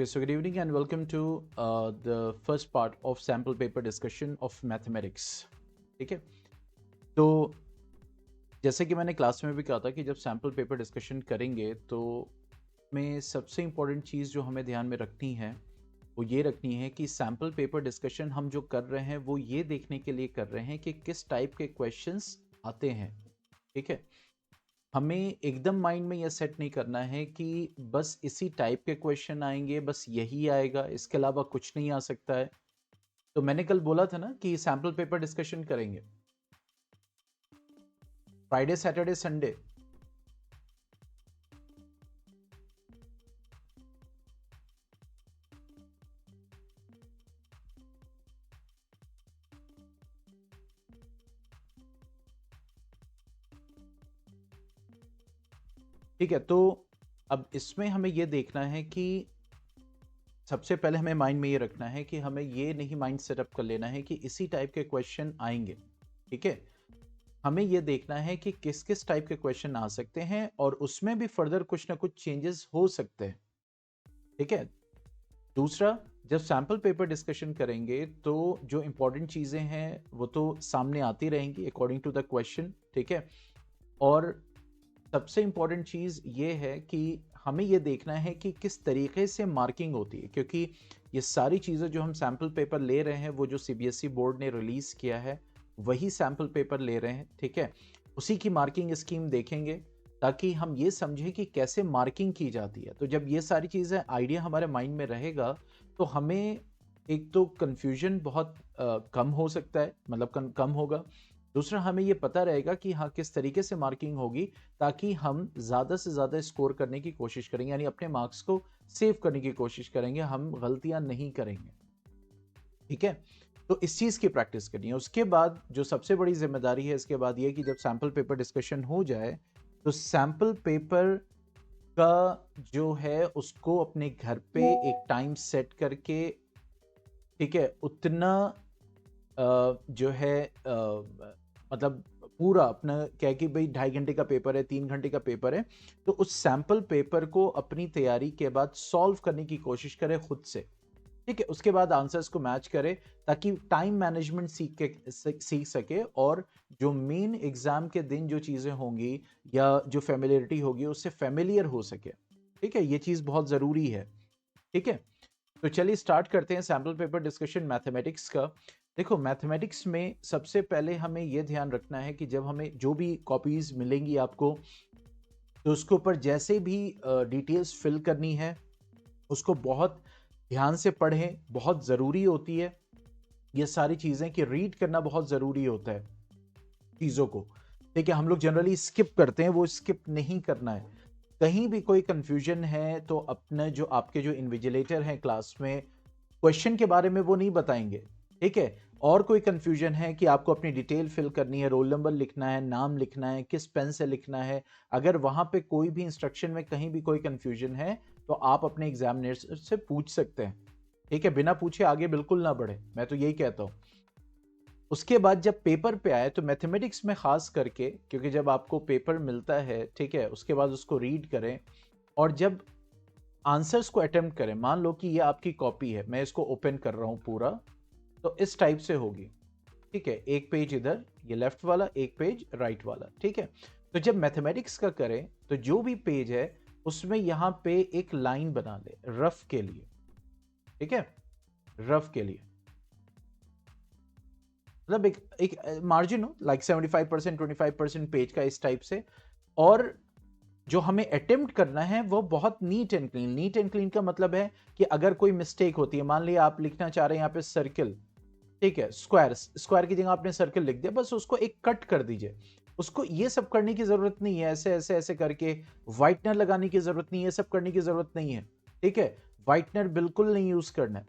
Okay, so good evening and welcome to the first part of sample paper discussion of mathematics. ठीक है, तो जैसे कि मैंने क्लास में भी कहा था कि जब सैम्पल पेपर डिस्कशन करेंगे तो में सबसे इम्पोर्टेंट चीज़ जो हमें ध्यान में रखनी है वो ये रखनी है कि सैम्पल पेपर डिस्कशन हम जो कर रहे हैं वो ये देखने के लिए कर रहे हैं कि किस टाइप के क्वेश्चंस आते हैं. ठीक है, हमें एकदम माइंड में यह सेट नहीं करना है कि बस इसी टाइप के क्वेश्चन आएंगे, बस यही आएगा, इसके अलावा कुछ नहीं आ सकता है. तो मैंने कल बोला था ना कि सैम्पल पेपर डिस्कशन करेंगे फ्राइडे सैटरडे संडे. ठीक है, तो अब इसमें हमें यह देखना है कि सबसे पहले हमें माइंड में ये रखना है कि हमें ये नहीं माइंड सेटअप कर लेना है कि इसी टाइप के क्वेश्चन आएंगे. ठीक है, हमें ये देखना है कि किस किस टाइप के क्वेश्चन आ सकते हैं और उसमें भी फर्दर कुछ ना कुछ चेंजेस हो सकते हैं. ठीक है, दूसरा, जब सैम्पल पेपर डिस्कशन करेंगे तो जो इंपॉर्टेंट चीज़ें हैं वो तो सामने आती रहेंगी अकॉर्डिंग टू द क्वेश्चन. ठीक है, और सबसे इंपॉर्टेंट चीज़ ये है कि हमें ये देखना है कि किस तरीके से मार्किंग होती है, क्योंकि ये सारी चीज़ें जो हम सैम्पल पेपर ले रहे हैं वो जो सीबीएसई बोर्ड ने रिलीज़ किया है वही सैम्पल पेपर ले रहे हैं. ठीक है, उसी की मार्किंग स्कीम देखेंगे ताकि हम ये समझें कि कैसे मार्किंग की जाती है. तो जब ये सारी चीज़ें आइडिया हमारे माइंड में रहेगा तो हमें एक तो कन्फ्यूजन बहुत कम हो सकता है, मतलब कम होगा. दूसरा, हमें ये पता रहेगा कि हाँ किस तरीके से मार्किंग होगी ताकि हम ज़्यादा से ज़्यादा स्कोर करने की कोशिश करेंगे, यानी अपने मार्क्स को सेव करने की कोशिश करेंगे, हम गलतियां नहीं करेंगे. ठीक है, तो इस चीज़ की प्रैक्टिस करनी है. उसके बाद जो सबसे बड़ी जिम्मेदारी है इसके बाद ये कि जब सैम्पल पेपर डिस्कशन हो जाए तो सैम्पल पेपर का जो है उसको अपने घर पे एक टाइम सेट करके, ठीक है, उतना जो है मतलब पूरा अपना क्या है कि भाई 2.5 घंटे का पेपर है, 3 घंटे का पेपर है, तो उस सैम्पल पेपर को अपनी तैयारी के बाद सॉल्व करने की कोशिश करें खुद से. ठीक है, उसके बाद आंसर्स को मैच करे ताकि टाइम मैनेजमेंट सीख सके और जो मेन एग्जाम के दिन जो चीज़ें होंगी या जो फेमिलियरिटी होगी उससे फेमिलियर हो सके. ठीक है, ये चीज़ बहुत ज़रूरी है. ठीक है, तो चलिए स्टार्ट करते हैं सैम्पल पेपर डिस्कशन मैथमेटिक्स का. देखो, मैथमेटिक्स में सबसे पहले हमें यह ध्यान रखना है कि जब हमें जो भी कॉपीज मिलेंगी आपको तो उसके ऊपर जैसे भी डिटेल्स फिल करनी है उसको बहुत ध्यान से पढ़ें, बहुत ज़रूरी होती है ये सारी चीज़ें कि रीड करना बहुत ज़रूरी होता है चीज़ों को. ठीक है, हम लोग जनरली स्किप करते हैं, वो स्किप नहीं करना है. कहीं भी कोई कंफ्यूजन है तो अपने जो आपके जो इन्विजिलेटर हैं क्लास में क्वेश्चन के बारे में वो नहीं बताएंगे. ठीक है, और कोई कंफ्यूजन है कि आपको अपनी डिटेल फिल करनी है, रोल नंबर लिखना है, नाम लिखना है, किस पेन से लिखना है, अगर वहां पे कोई भी इंस्ट्रक्शन में कहीं भी कोई कंफ्यूजन है तो आप अपने एग्जामिनेटर से पूछ सकते हैं. ठीक है, बिना पूछे आगे बिल्कुल ना बढ़े, मैं तो यही कहता हूं. उसके बाद जब पेपर पे आए तो मैथमेटिक्स में खास करके, क्योंकि जब आपको पेपर मिलता है, ठीक है, उसके बाद उसको रीड करें और जब आंसर्स को अटेम्प्ट करें. मान लो कि ये आपकी कॉपी है, मैं इसको ओपन कर रहा हूं पूरा, तो इस टाइप से होगी. ठीक है, एक पेज इधर ये लेफ्ट वाला, एक पेज राइट वाला. ठीक है, तो जब मैथमेटिक्स का करें तो जो भी पेज है उसमें यहां पे एक लाइन बना ले रफ के लिए. ठीक है, रफ के लिए मतलब एक मार्जिन हो लाइक 75% 25% पेज का, इस टाइप से. और जो हमें अटेम्प्ट करना है वो बहुत neat and clean. Neat and clean का मतलब है कि अगर कोई मिस्टेक होती है, मान लिया आप लिखना चाह रहे हैं यहाँ पे सर्किल, ठीक है, स्क्वायर, स्क्वायर की जगह आपने सर्किल लिख दिया, बस उसको एक कट कर दीजिए. उसको ये सब करने की जरूरत नहीं है, ऐसे ऐसे ऐसे करके व्हाइटनर लगाने की जरूरत नहीं है, सब करने की जरूरत नहीं है. ठीक है, व्हाइटनर बिल्कुल नहीं यूज करना है.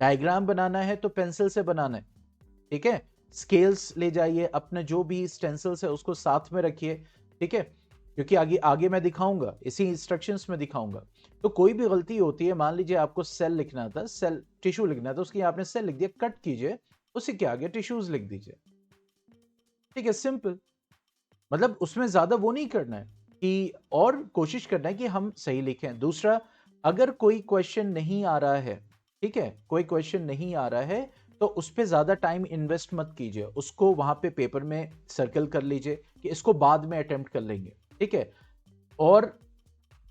डायग्राम बनाना है तो पेंसिल से बनाना है. ठीक है, स्केल्स ले जाइए, अपना जो भी स्टेंसिल्स है उसको साथ में रखिए. ठीक है, क्योंकि आगे आगे मैं दिखाऊंगा, इसी इंस्ट्रक्शंस में दिखाऊंगा. तो कोई भी गलती होती है, मान लीजिए आपको सेल लिखना था, सेल टिश्यू लिखना था, उसकी आपने सेल लिख दिया, कट कीजिए, उसी के आगे टिश्यूज लिख दीजिए. ठीक है, सिंपल. मतलब उसमें ज्यादा वो नहीं करना है कि, और कोशिश करना है कि हम सही लिखें. दूसरा, अगर कोई क्वेश्चन नहीं आ रहा है, ठीक है, कोई क्वेश्चन नहीं आ रहा है, तो उस पर ज्यादा टाइम इन्वेस्ट मत कीजिए, उसको वहां पे पेपर में सर्कल कर लीजिए कि इसको बाद में अटेम्प्ट कर लेंगे, ठीक है। और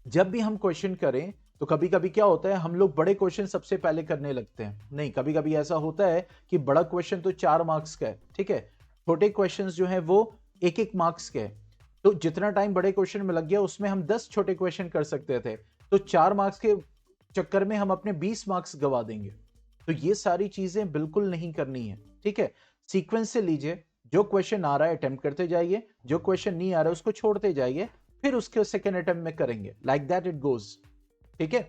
जब भी हम क्वेश्चन करें तो कभी कभी क्या होता है, हम लोग बड़े क्वेश्चन सबसे पहले करने लगते हैं। नहीं, कभी कभी ऐसा होता है कि बड़ा क्वेश्चन तो 4 मार्क्स का है, ठीक है, छोटे क्वेश्चंस जो है वो 1-1 मार्क्स के हैं। तो जितना टाइम बड़े क्वेश्चन में लग गया उसमें हम 10 छोटे क्वेश्चन कर सकते थे, तो 4 मार्क्स के चक्कर में हम अपने 20 मार्क्स गवा देंगे। तो ये सारी चीजें बिल्कुल नहीं करनी है, ठीक है। सीक्वेंस से लीजिए, जो क्वेश्चन आ रहा है अटेम्प्ट करते जाइए, जो क्वेश्चन नहीं आ रहा है उसको छोड़ते जाइए, फिर उसके सेकेंड अटेम्प्ट में करेंगे। लाइक दैट इट गोज, ठीक है।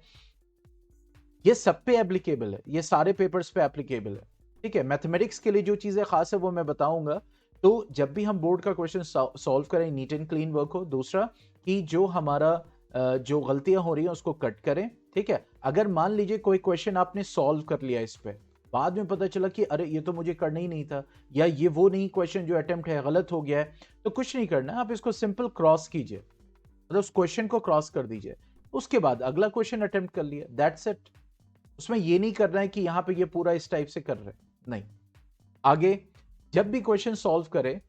ये सब पे एप्लीकेबल है, ये सारे पेपर्स पे एप्लीकेबल है, ठीक है। मैथमेटिक्स के लिए जो चीजें खास है वो मैं बताऊंगा। तो जब भी हम बोर्ड का क्वेश्चन सॉल्व करें, नीट एंड क्लीन वर्क हो। दूसरा कि जो हमारा जो गलतियां हो रही हैं उसको कट करें, ठीक है। अगर मान लीजिए कोई क्वेश्चन आपने सॉल्व कर लिया, इस पे बाद में पता चला कि अरे ये तो मुझे करना ही नहीं था, या ये वो नहीं क्वेश्चन जो अटेम्प्ट है गलत हो गया है, तो कुछ नहीं करना, आप इसको सिंपल क्रॉस कीजिए, मतलब उस क्वेश्चन को क्रॉस कर दीजिए, उसके बाद अगला क्वेश्चन अटेम्प्ट कर लिया, दैट्स इट। उसमें ये नहीं करना है कि यहां पे ये पूरा इस टाइप से कर रहे हैं, नहीं। आगे जब भी क्वेश्चन सॉल्व करें,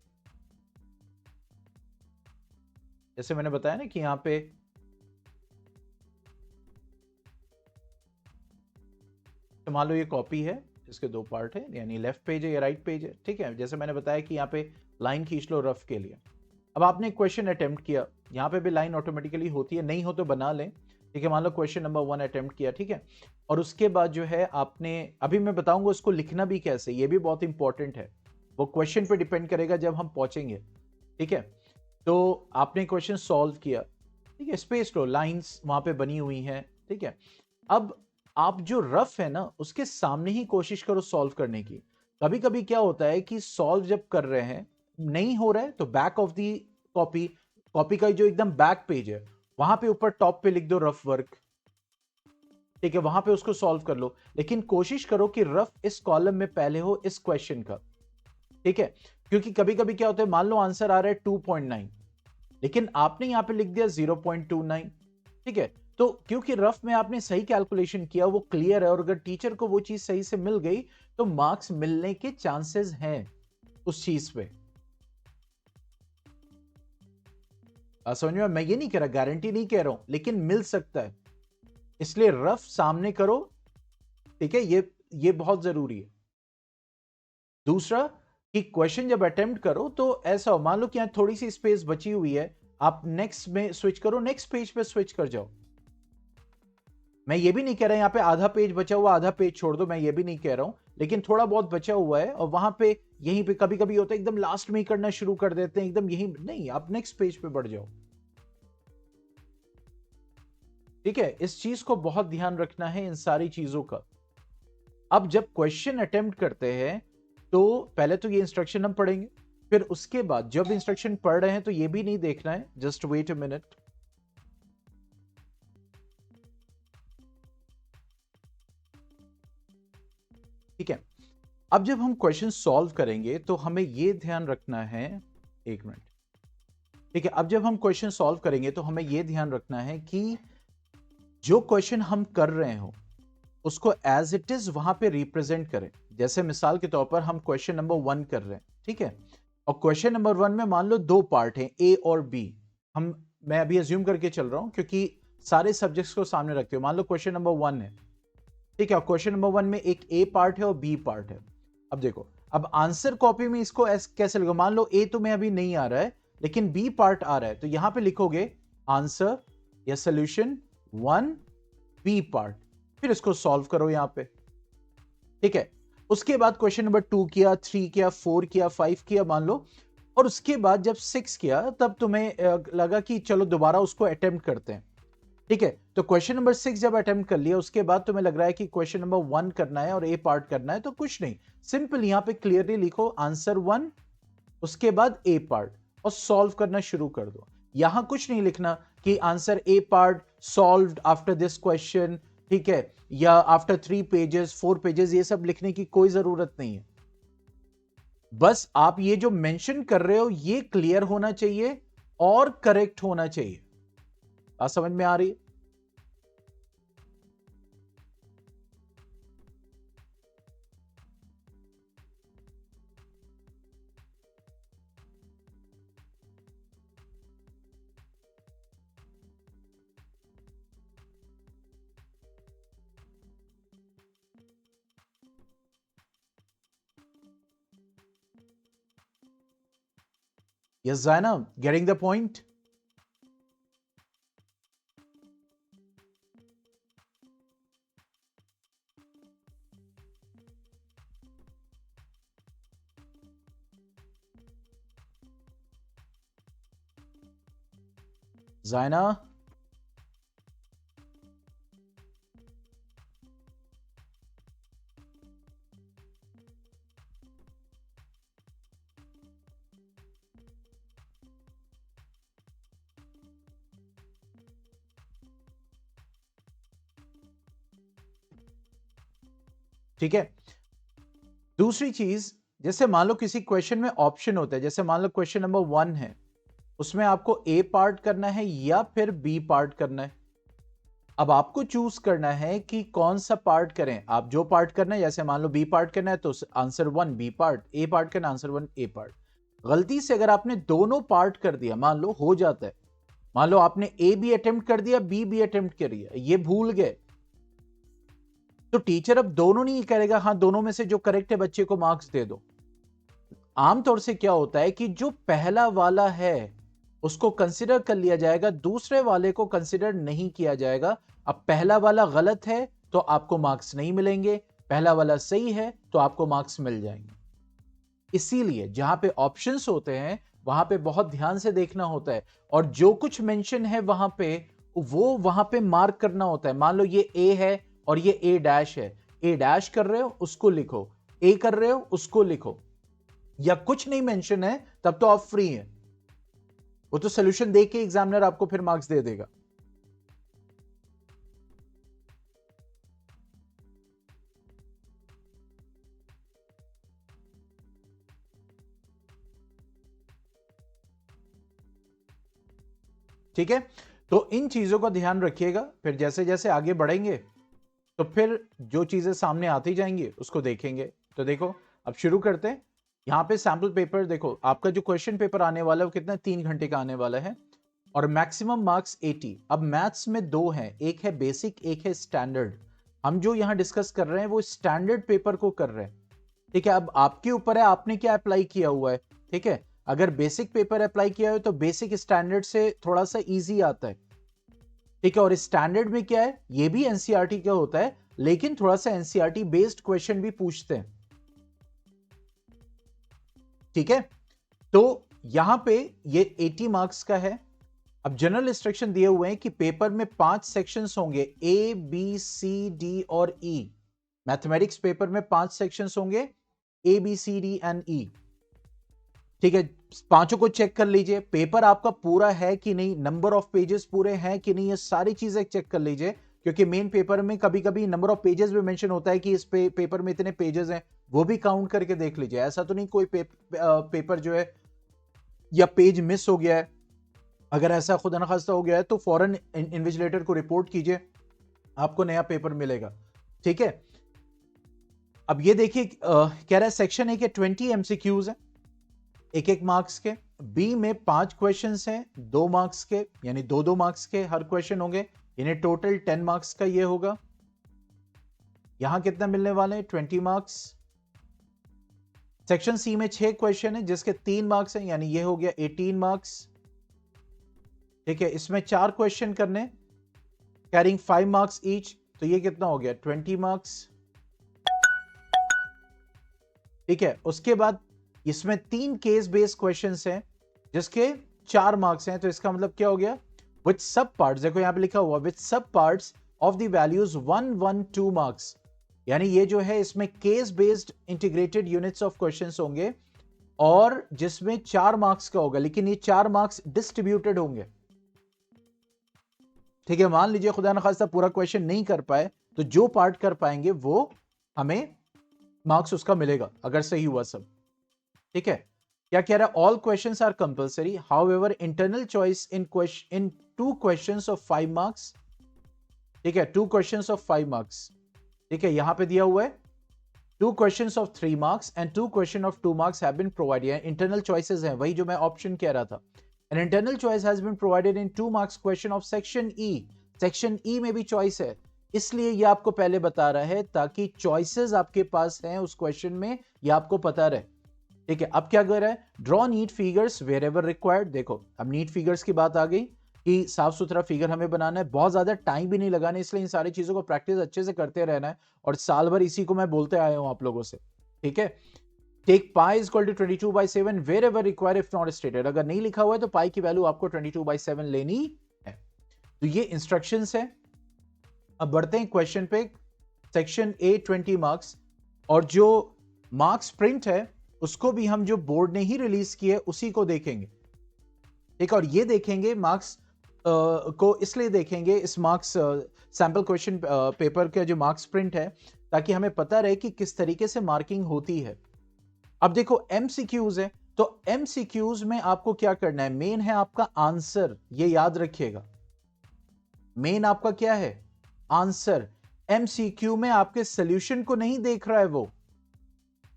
जैसे मैंने बताया ना कि यहां पे तो मान लो ये कॉपी है, इसके 2 पार्ट है, यानी लेफ्ट पेज है या राइट पेज है, ठीक है। जैसे मैंने बताया कि यहाँ पे लाइन खींच लो रफ के लिए। अब आपने क्वेश्चन अटेम्प्ट किया, यहाँ पे भी लाइन ऑटोमेटिकली होती है, नहीं हो तो बना लें, ठीक है। मान लो क्वेश्चन नंबर 1 अटेम्प्ट किया, ठीक है। और उसके बाद जो है आपने, अभी मैं बताऊंगा उसको लिखना भी कैसे, ये भी बहुत इंपॉर्टेंट है, वो क्वेश्चन पे डिपेंड करेगा जब हम पहुंचेंगे, ठीक है। तो आपने क्वेश्चन सॉल्व किया, ठीक है, स्पेस लो, लाइंस वहां पे बनी हुई हैं, ठीक है। अब आप जो रफ है ना उसके सामने ही कोशिश करो सॉल्व करने की। कभी कभी क्या होता है कि सॉल्व जब कर रहे हैं नहीं हो रहा है, तो back of the copy, copy का जो एकदम बैक पेज है वहां पे ऊपर टॉप पे लिख दो रफ वर्क, ठीक है, वहां पे उसको सॉल्व कर लो। लेकिन कोशिश करो कि रफ इस कॉलम में पहले हो इस क्वेश्चन का, ठीक है। क्योंकि कभी कभी क्या होता है, मान लो आंसर आ रहा है 2.9, लेकिन आपने यहां पे लिख दिया 0.29, ठीक है। तो क्योंकि रफ में आपने सही कैलकुलेशन किया, वो क्लियर है, और अगर टीचर को वो चीज सही से मिल गई तो मार्क्स मिलने के चांसेस हैं उस चीज पे। समझ में? मैं ये नहीं कह रहा, गारंटी नहीं कह रहा हूं, लेकिन मिल सकता है, इसलिए रफ सामने करो, ठीक है। ये बहुत जरूरी है। दूसरा कि क्वेश्चन जब अटेम्प्ट करो तो ऐसा हो, मान लो कि यहां थोड़ी सी स्पेस बची हुई है, आप नेक्स्ट में स्विच करो, नेक्स्ट पेज पे स्विच कर जाओ। मैं ये भी नहीं कह रहा यहां पे आधा पेज बचा हुआ आधा पेज छोड़ दो, मैं ये भी नहीं कह रहा हूं, लेकिन थोड़ा बहुत बचा हुआ है और वहां पे यहीं पे कभी कभी होता है एकदम लास्ट में ही करना शुरू कर देते हैं, एकदम यही नहीं, आप नेक्स्ट पेज पे बढ़ जाओ, ठीक है। इस चीज को बहुत ध्यान रखना है इन सारी चीजों का। अब जब क्वेश्चन अटेम्प्ट करते हैं तो पहले तो ये इंस्ट्रक्शन हम पढ़ेंगे, फिर उसके बाद जब इंस्ट्रक्शन पढ़ रहे हैं तो ये भी नहीं देखना है, जस्ट वेट अ मिनट, ठीक है। अब जब हम क्वेश्चन सॉल्व करेंगे तो हमें यह ध्यान रखना है, एक मिनट, ठीक है। अब जब हम क्वेश्चन सॉल्व करेंगे तो हमें यह ध्यान रखना है कि जो क्वेश्चन हम कर रहे हो उसको एज इट इज वहां पे रिप्रेजेंट करें। जैसे मिसाल के तौर पर हम क्वेश्चन नंबर 1 कर रहे हैं, ठीक है, और क्वेश्चन नंबर 1 में मान लो 2 पार्ट हैं, ए और बी। मैं अभी अज्यूम करके चल रहा हूं क्योंकि सारे सब्जेक्ट्स को सामने रखते हो। मान लो क्वेश्चन नंबर 1 है, ठीक है, और क्वेश्चन नंबर 1 में एक ए पार्ट है और बी पार्ट है। अब देखो, अब आंसर कॉपी में इसको कैसे लिखो, मान लो ए तुम्हें अभी नहीं आ रहा है लेकिन बी पार्ट आ रहा है, तो यहां पे लिखोगे आंसर या सोल्यूशन 1 बी पार्ट, फिर इसको सॉल्व करो यहां पे, ठीक है। उसके बाद क्वेश्चन नंबर 2 किया, 3 किया, 4 किया, 5 किया मान लो, और उसके बाद जब 6 किया तब तुम्हें लगा कि चलो दोबारा उसको अटेम्प्ट करते हैं, ठीक है। तो क्वेश्चन नंबर 6 जब अटेम्प्ट कर लिया उसके बाद तुम्हें लग रहा है कि क्वेश्चन नंबर 1 करना है और ए पार्ट करना है, तो कुछ नहीं, सिंपल यहां पे क्लियरली लिखो आंसर 1 उसके बाद ए पार्ट और सॉल्व करना शुरू कर दो। यहां कुछ नहीं लिखना कि answer A part solved after this question, ठीक है, या आफ्टर 3 पेजेस 4 पेजेस, ये सब लिखने की कोई जरूरत नहीं है। बस आप ये जो मेंशन कर रहे हो ये क्लियर होना चाहिए और करेक्ट होना चाहिए। बात समझ में आ रही है? Yes, Zainab, getting the point? Zaina? ठीक है। दूसरी चीज, जैसे मान लो किसी क्वेश्चन में ऑप्शन होता है, जैसे मान लो क्वेश्चन नंबर 1 है, उसमें आपको ए पार्ट करना है या फिर बी पार्ट करना है। अब आपको चूज करना है कि कौन सा पार्ट करें। आप जो पार्ट करना है, जैसे मान लो बी पार्ट करना है तो आंसर 1 बी पार्ट, ए पार्ट करना आंसर 1 ए पार्ट। गलती से अगर आपने दोनों पार्ट कर दिया, मान लो हो जाता है, मान लो आपने ए भी अटेम्प्ट कर दिया, बी भी अटेम्प्ट कर दिया, ये भूल गए, तो टीचर अब दोनों नहीं करेगा, हाँ दोनों में से जो करेक्ट है बच्चे को मार्क्स दे दो। आमतौर से क्या होता है कि जो पहला वाला है उसको कंसिडर कर लिया जाएगा, दूसरे वाले को कंसिडर नहीं किया जाएगा। अब पहला वाला गलत है तो आपको मार्क्स नहीं मिलेंगे, पहला वाला सही है तो आपको मार्क्स मिल जाएंगे। इसीलिए जहां पे ऑप्शंस होते हैं वहां पे बहुत ध्यान से देखना होता है, और जो कुछ मेंशन है वहां पे वो वहां पे मार्क करना होता है। मान लो ये ए है और ये ए डैश है, ए डैश कर रहे हो उसको लिखो, ए कर रहे हो उसको लिखो। या कुछ नहीं मेंशन है तब तो आप फ्री हैं, वो तो सोल्यूशन देके एग्जामिनर आपको फिर मार्क्स दे देगा। ठीक है, तो इन चीजों का ध्यान रखिएगा, फिर जैसे जैसे आगे बढ़ेंगे तो फिर जो चीजें सामने आती जाएंगी उसको देखेंगे। तो देखो अब शुरू करते हैं। यहाँ पे सैंपल पेपर देखो, आपका जो क्वेश्चन पेपर आने वाला है वो कितना 3 घंटे का आने वाला है, और मैक्सिमम मार्क्स 80। अब मैथ्स में दो हैं, एक है बेसिक एक है स्टैंडर्ड। हम जो यहाँ डिस्कस कर रहे हैं वो स्टैंडर्ड पेपर को कर रहे हैं। ठीक है, अब आपके ऊपर है आपने क्या अप्लाई किया हुआ है। ठीक है, अगर बेसिक पेपर अप्लाई किया है तो बेसिक स्टैंडर्ड से थोड़ा सा इजी आता है। ठीक है, और स्टैंडर्ड में क्या है, ये भी एनसीईआरटी का होता है लेकिन थोड़ा सा एनसीईआरटी बेस्ड क्वेश्चन भी पूछते हैं। ठीक है, तो यहां पे ये 80 मार्क्स का है। अब जनरल इंस्ट्रक्शन दिए हुए हैं कि पेपर में 5 सेक्शंस होंगे, ए बी सी डी और ई। मैथमेटिक्स पेपर में 5 सेक्शंस होंगे, A B C D and E. ठीक है, पांचों को चेक कर लीजिए, पेपर आपका पूरा है कि नहीं, नंबर ऑफ पेजेस पूरे हैं कि नहीं, ये सारी चीजें चेक कर लीजिए। क्योंकि मेन पेपर में कभी कभी नंबर ऑफ पेजेस भी मेंशन होता है कि इस पेपर में इतने पेजेस हैं, वो भी काउंट करके देख लीजिए। ऐसा तो नहीं कोई पेपर जो है या पेज मिस हो गया है। अगर ऐसा खुदा न खास्ता हो गया है तो फौरन इन्विजिलेटर को रिपोर्ट कीजिए, आपको नया पेपर मिलेगा। ठीक है, अब ये देखिए कह रहा है सेक्शन ए के 20 एमसीक्यूज है, एक एक मार्क्स के। बी में 5 क्वेश्चंस हैं 2 मार्क्स के, यानी 2-2 मार्क्स के हर क्वेश्चन होंगे, यानी टोटल 10 मार्क्स का ये होगा। यहां कितना मिलने वाले हैं 20 मार्क्स। सेक्शन सी में 6 क्वेश्चन है जिसके 3 मार्क्स हैं, यानी ये हो गया 18 मार्क्स। ठीक है, इसमें 4 क्वेश्चन करने, कैरिंग 5 मार्क्स ईच, तो ये कितना हो गया 20 मार्क्स। ठीक है, उसके बाद इसमें 3 केस बेस्ड क्वेश्चंस हैं जिसके 4 मार्क्स हैं, तो इसका मतलब क्या हो गया, विद सब पार्ट्स, देखो यहां पे लिखा हुआ विद सब parts of the values 1 1 2 marks. यानी ये जो है इसमें case based integrated units of questions होंगे, और जिसमें 4 मार्क्स का होगा, लेकिन ये 4 मार्क्स डिस्ट्रीब्यूटेड होंगे। ठीक है, मान लीजिए खुदा न खास्ता पूरा क्वेश्चन नहीं कर पाए तो जो पार्ट कर पाएंगे वो हमें मार्क्स उसका मिलेगा, अगर सही हुआ सब। ठीक है, क्या कह रहा है, all questions are compulsory, however internal choice in 2 questions of 5 marks. ठीक है, 2 क्वेश्चंस ऑफ 5 मार्क्स। ठीक है, यहां पे दिया हुआ है 2 questions of 3 marks and 2 question of 2 marks have been provided. Internal choices हैं, वही जो मैं ऑप्शन कह रहा था। An internal choice has been provided in 2 marks question of section E. Section E में भी चॉइस है, इसलिए ये आपको पहले बता रहा है ताकि चॉइसेस आपके पास हैं उस क्वेश्चन में, ये आपको पता रहे। ठीक है, अब क्या कर रहा है, draw neat figures wherever required. देखो अब नीट फिगर्स की बात आ गई कि साफ सुथरा फिगर हमें बनाना है, बहुत ज्यादा टाइम भी नहीं लगाना, इसलिए इन सारी चीजों को प्रैक्टिस अच्छे से करते रहना है, और साल भर इसी को मैं बोलते आया हूं आप लोगों से। ठीक है, take pi is equal to 22/7 wherever require if not stated. अगर नहीं लिखा हुआ है तो पाई की वैल्यू आपको 22/7 लेनी है। तो ये इंस्ट्रक्शंस है। अब बढ़ते हैं क्वेश्चन पे। सेक्शन ए 20 मार्क्स, और जो मार्क्स प्रिंट है उसको भी हम जो बोर्ड ने ही रिलीज किए उसी को देखेंगे। ठीक, और ये देखेंगे मार्क्स को इसलिए देखेंगे, इस मार्क्स सैंपल क्वेश्चन पेपर का जो मार्क्स प्रिंट है, ताकि हमें पता रहे कि किस तरीके से मार्किंग होती है। अब देखो एमसीक्यूज है, तो एमसीक्यूज में आपको क्या करना है, मेन है आपका आंसर, ये याद रखिएगा। मेन आपका क्या है, आंसर। एमसीक्यू में आपके सॉल्यूशन को नहीं देख रहा है वो,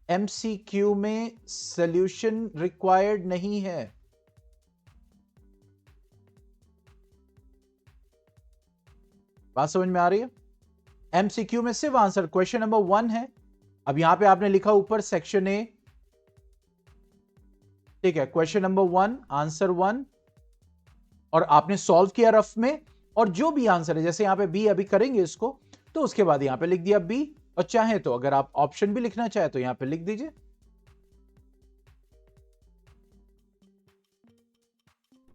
एमसीक्यू में सॉल्यूशन रिक्वायर्ड नहीं है। बात समझ में आ रही है? एमसीक्यू में सिर्फ आंसर, क्वेश्चन नंबर 1 है। अब यहां पे आपने लिखा ऊपर सेक्शन ए, ठीक है, क्वेश्चन नंबर 1 आंसर 1, और आपने सॉल्व किया रफ में, और जो भी आंसर है, जैसे यहां पे बी अभी करेंगे इसको, तो उसके बाद यहां पे लिख दिया बी, और चाहे तो अगर आप ऑप्शन भी लिखना चाहे तो यहां पे लिख दीजिए।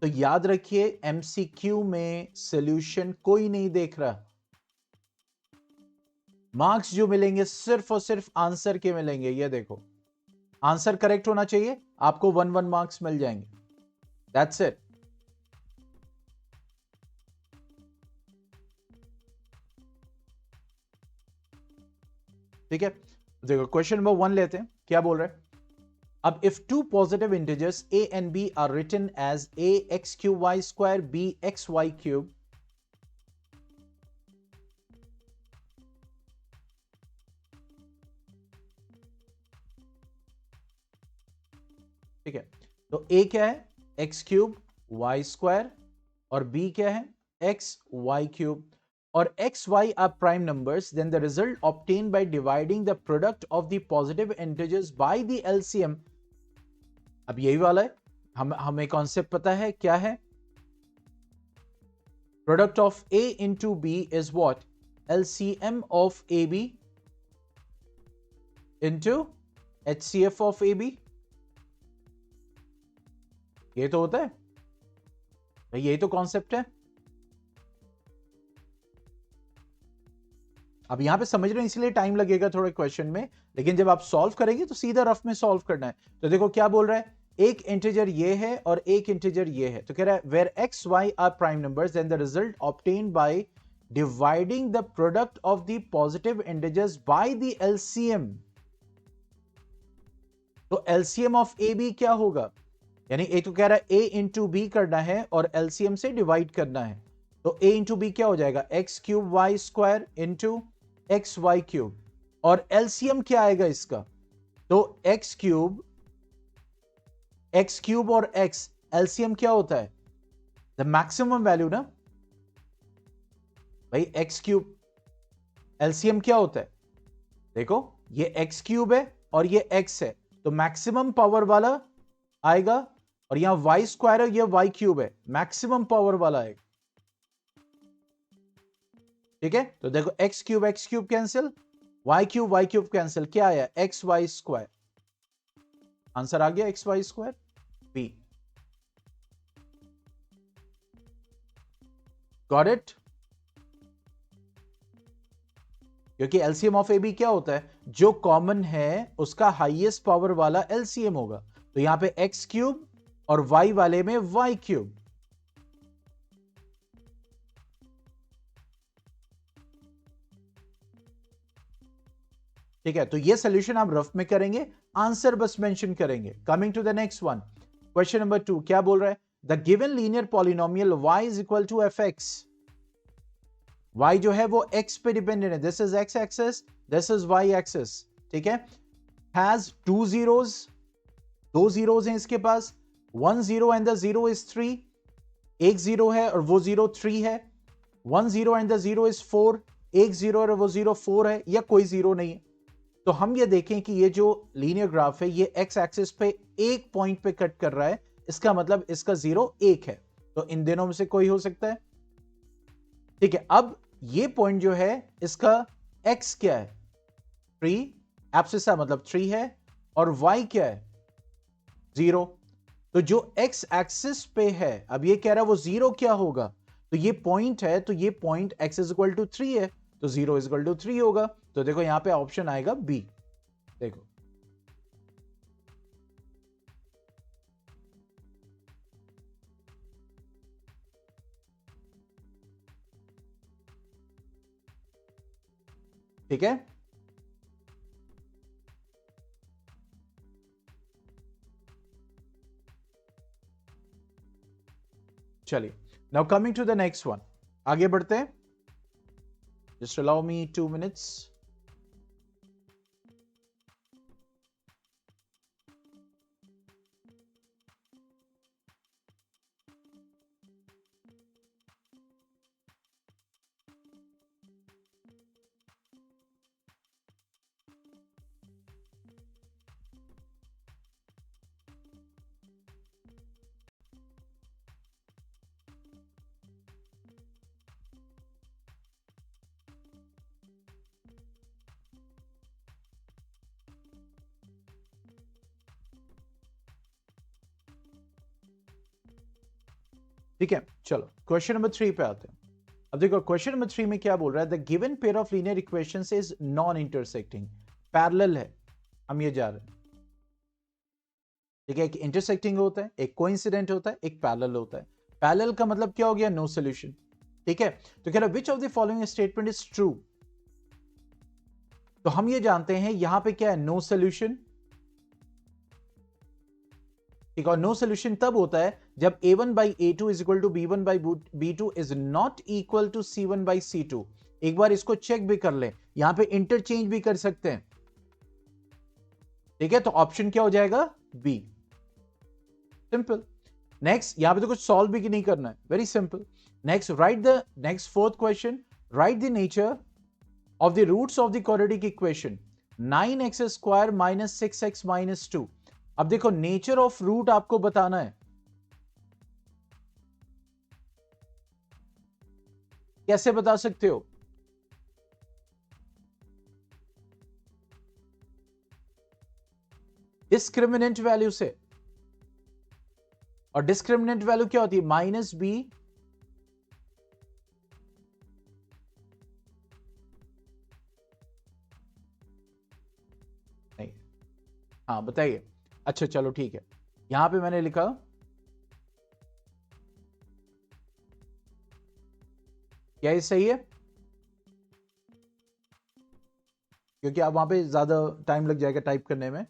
तो याद रखिए एमसीक्यू में सॉल्यूशन कोई नहीं देख रहा, मार्क्स जो मिलेंगे सिर्फ और सिर्फ आंसर के मिलेंगे। ये देखो, आंसर करेक्ट होना चाहिए, आपको 1 मार्क्स मिल जाएंगे, दैट्स इट। ठीक है, देखो क्वेश्चन नंबर 1 लेते हैं, क्या बोल रहे हैं। अब if two positive integers a and b are written as a x cube y square b x y cube, ठीक है, तो a क्या है, x क्यूब y स्क्वायर, और b क्या है, x y क्यूब, और x y are prime numbers, then the result obtained by dividing the product of the positive integers by the LCM। अब यही वाला है, हमें कॉन्सेप्ट पता है क्या है, product of a into b is what, LCM of AB into HCF of AB। ये तो होता है भाई, यही तो कॉन्सेप्ट है। अब यहां पे समझ रहे हैं, इसलिए टाइम लगेगा थोड़ा क्वेश्चन में, लेकिन जब आप सॉल्व करेंगे तो सीधा रफ में सॉल्व करना है। तो देखो क्या बोल रहा है, एक इंटीजर ये है और एक इंटीजर ये है, तो कह रहा है where x y are prime numbers then the result obtained by dividing the product of the positive integers by the LCM. तो एलसीएम ऑफ ए बी क्या होगा, यानी एक तो कह रहा है a इंटू बी करना है और एलसीएम से डिवाइड करना है, तो a इंटू बी क्या हो जाएगा, x cube y square into x y cube, और एलसीएम क्या आएगा इसका, तो एक्स क्यूब और एक्स, एलसीएम क्या होता है, द मैक्सिमम वैल्यू ना भाई, एक्स क्यूब एलसीएम क्या होता है, देखो ये एक्स क्यूब है और ये एक्स है, तो मैक्सिमम पावर वाला आएगा, और यहां वाई स्क्वायर है, ये वाई क्यूब है, मैक्सिमम पावर वाला आएगा। ठीक है, तो देखो x cube cancel, y cube cancel, क्या आया, एक्स वाई स्क्वायर, आंसर आ गया x y square b. Got it? क्योंकि एलसीएम ऑफ ए बी क्या होता है, जो कॉमन है उसका हाईएस्ट पावर वाला एलसीएम होगा, तो यहां पे एक्स क्यूब और वाई वाले में वाई क्यूब। ठीक है, तो ये सॉल्यूशन आप रफ में करेंगे, आंसर बस मेंशन करेंगे। Coming to the next one, question number 2 क्या बोल रहा है, the given linear polynomial y is equal to f x. y जो है वो x पे डिपेंडेंट है, this is x axis, this is y axis. ठीक है, हैज टू जीरोज, दो जीरोज हैं इसके पास, 1 0 एंड द 0 इज 3, एक जीरो है और वो 0 3 है, 1 0 एंड द 0 इज 4, एक जीरो और वो 0 4 है, या कोई जीरो नहीं है। तो हम ये देखें कि ये जो लीनियर ग्राफ है ये एक्स एक्सिस पे एक पॉइंट पे कट कर रहा है, इसका मतलब इसका 0 1 है, तो इन दोनों में से कोई हो सकता है। ठीक है, अब ये पॉइंट जो है इसका x क्या है 3, एब्सिसा मतलब 3 है, और y क्या है 0। तो जो x एक्सिस पे है, अब ये कह रहा है वो 0 क्या होगा, तो ये पॉइंट है, तो ये point x is equal to 3 है, तो 0 इज इक्वल टू 3 होगा। तो देखो यहां पे ऑप्शन आएगा बी। देखो ठीक है, चलिए now coming to the next one, आगे बढ़ते हैं। Just allow me 2 minutes. ठीक है, चलो क्वेश्चन नंबर 3 पे आते हैं। अब देखो क्वेश्चन नंबर 3 में क्या बोल रहा है, the given pair of linear equations is non intersecting, parallel है, हम ये जा रहे हैं। ठीक है, एक इंटरसेक्टिंग होता है, एक कोइंसिडेंट होता है, एक पैरेलल होता है। पैरेलल का मतलब क्या हो गया, नो सॉल्यूशन। ठीक है, तो कह रहा है which of the following statement is true. तो हम ये जानते हैं यहां पे क्या है, नो सॉल्यूशन। ठीक है, और नो सॉल्यूशन तब होता है जब a1 by a2 is equal to b1 by b2 is not equal to c1 by c2। एक बार इसको चेक भी कर ले, यहां पे इंटरचेंज भी कर सकते हैं। ठीक है, तो ऑप्शन क्या हो जाएगा, बी। सिंपल। नेक्स्ट, यहां पे तो कुछ सॉल्व भी नहीं करना है, very simple. Next, write the next fourth question, write the nature of the roots of the quadratic equation 9x square minus 6x minus 2। अब देखो नेचर ऑफ रूट आपको बताना है, कैसे बता सकते हो, डिस्क्रिमिनेंट वैल्यू से। और डिस्क्रिमिनेंट वैल्यू क्या होती है, माइनस बी नहीं, हाँ बताइए। अच्छा चलो ठीक है, यहां पे मैंने लिखा क्या ये सही है, क्योंकि आप वहां पे ज्यादा टाइम लग जाएगा टाइप करने में।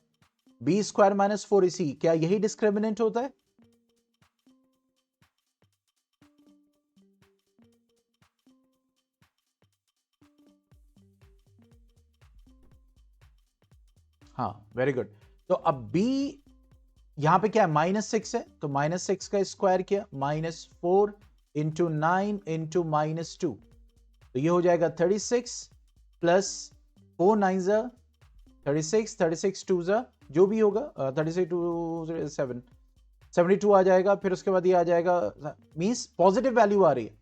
बी स्क्वायर माइनस 4ac, क्या यही डिस्क्रिमिनेंट होता है। हाँ वेरी गुड। तो अब b यहां पे क्या है, -6 है, तो -6 का स्क्वायर किया, -4 इंटू 9 इंटू -2, तो ये हो जाएगा 36 प्लस 4 9 36 36 2 जो भी होगा 36 2 7 72 आ जाएगा। फिर उसके बाद ये आ जाएगा, मींस पॉजिटिव वैल्यू आ रही है,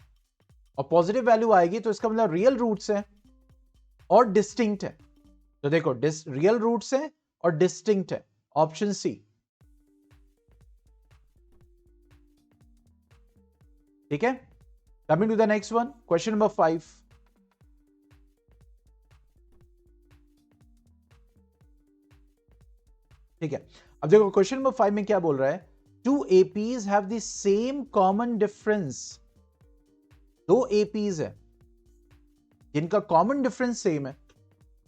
और पॉजिटिव वैल्यू आएगी तो इसका मतलब रियल रूट्स है और डिस्टिंक्ट है। तो देखो रियल रूट्स है और डिस्टिंक्ट है, ऑप्शन सी। ठीक है, coming to the next one, question number 5। ठीक है, अब देखो क्वेश्चन नंबर 5 में क्या बोल रहा है, two APs have the same common difference. दो एपीज है जिनका कॉमन डिफरेंस सेम है,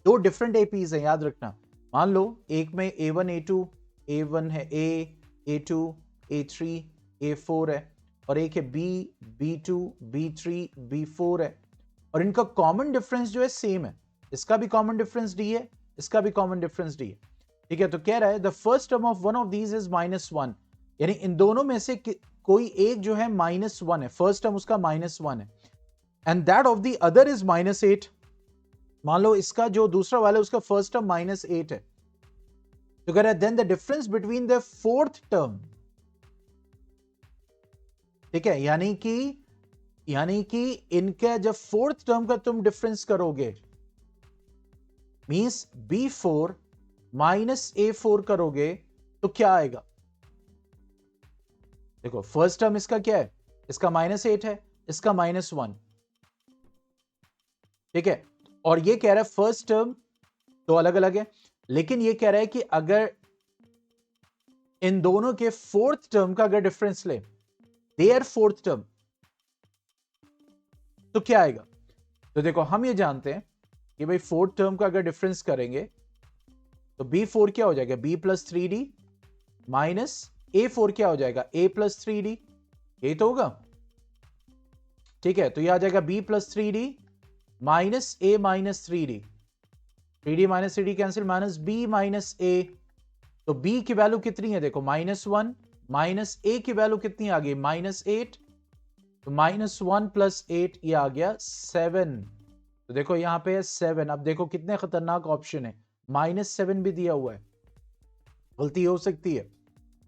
दो डिफरेंट एपीज है, याद रखना। मान लो एक में a1 a2, a1 है a2 a3 a4 है, और एक है b b2 b3 b4 है, और इनका कॉमन डिफरेंस जो है सेम है। इसका भी कॉमन डिफरेंस d है, इसका भी कॉमन डिफरेंस d है। ठीक है, तो कह रहा है the first term of one of these is -1, यानी इन दोनों में से कोई एक जो है -1 है, फर्स्ट टर्म उसका -1 है, and that of the other is -8। मान लो इसका जो दूसरा वाला है उसका फर्स्ट टर्म -8 है, तो कह रहा है then the difference between the fourth term, ठीक है, यानी कि इनका जब फोर्थ टर्म का तुम डिफरेंस करोगे, मींस B4 -A4 करोगे तो क्या आएगा? देखो फर्स्ट टर्म इसका क्या है, इसका -8 है, इसका -1, ठीक है, और ये कह रहा है फर्स्ट टर्म तो अलग अलग है, लेकिन ये कह रहा है कि अगर इन दोनों के फोर्थ टर्म का अगर डिफरेंस ले, देयर फोर्थ टर्म, तो क्या आएगा? तो देखो हम ये जानते हैं कि भाई फोर्थ टर्म का अगर डिफरेंस करेंगे तो B4 क्या हो जाएगा, B+3D माइनस A4 क्या हो जाएगा, A+3D, यही तो होगा, ठीक है, तो ये आ जाएगा B+3D minus A-3D, 3D minus 3D cancel, -B-A, तो B की वैल्यू कितनी है, देखो -1, माइनस A की वैल्यू कितनी आ गई, -8, तो -1 + 8 ये आ गया 7, तो देखो यहां पे है 7। अब देखो कितने खतरनाक ऑप्शन है, -7 भी दिया हुआ है, गलती हो सकती है,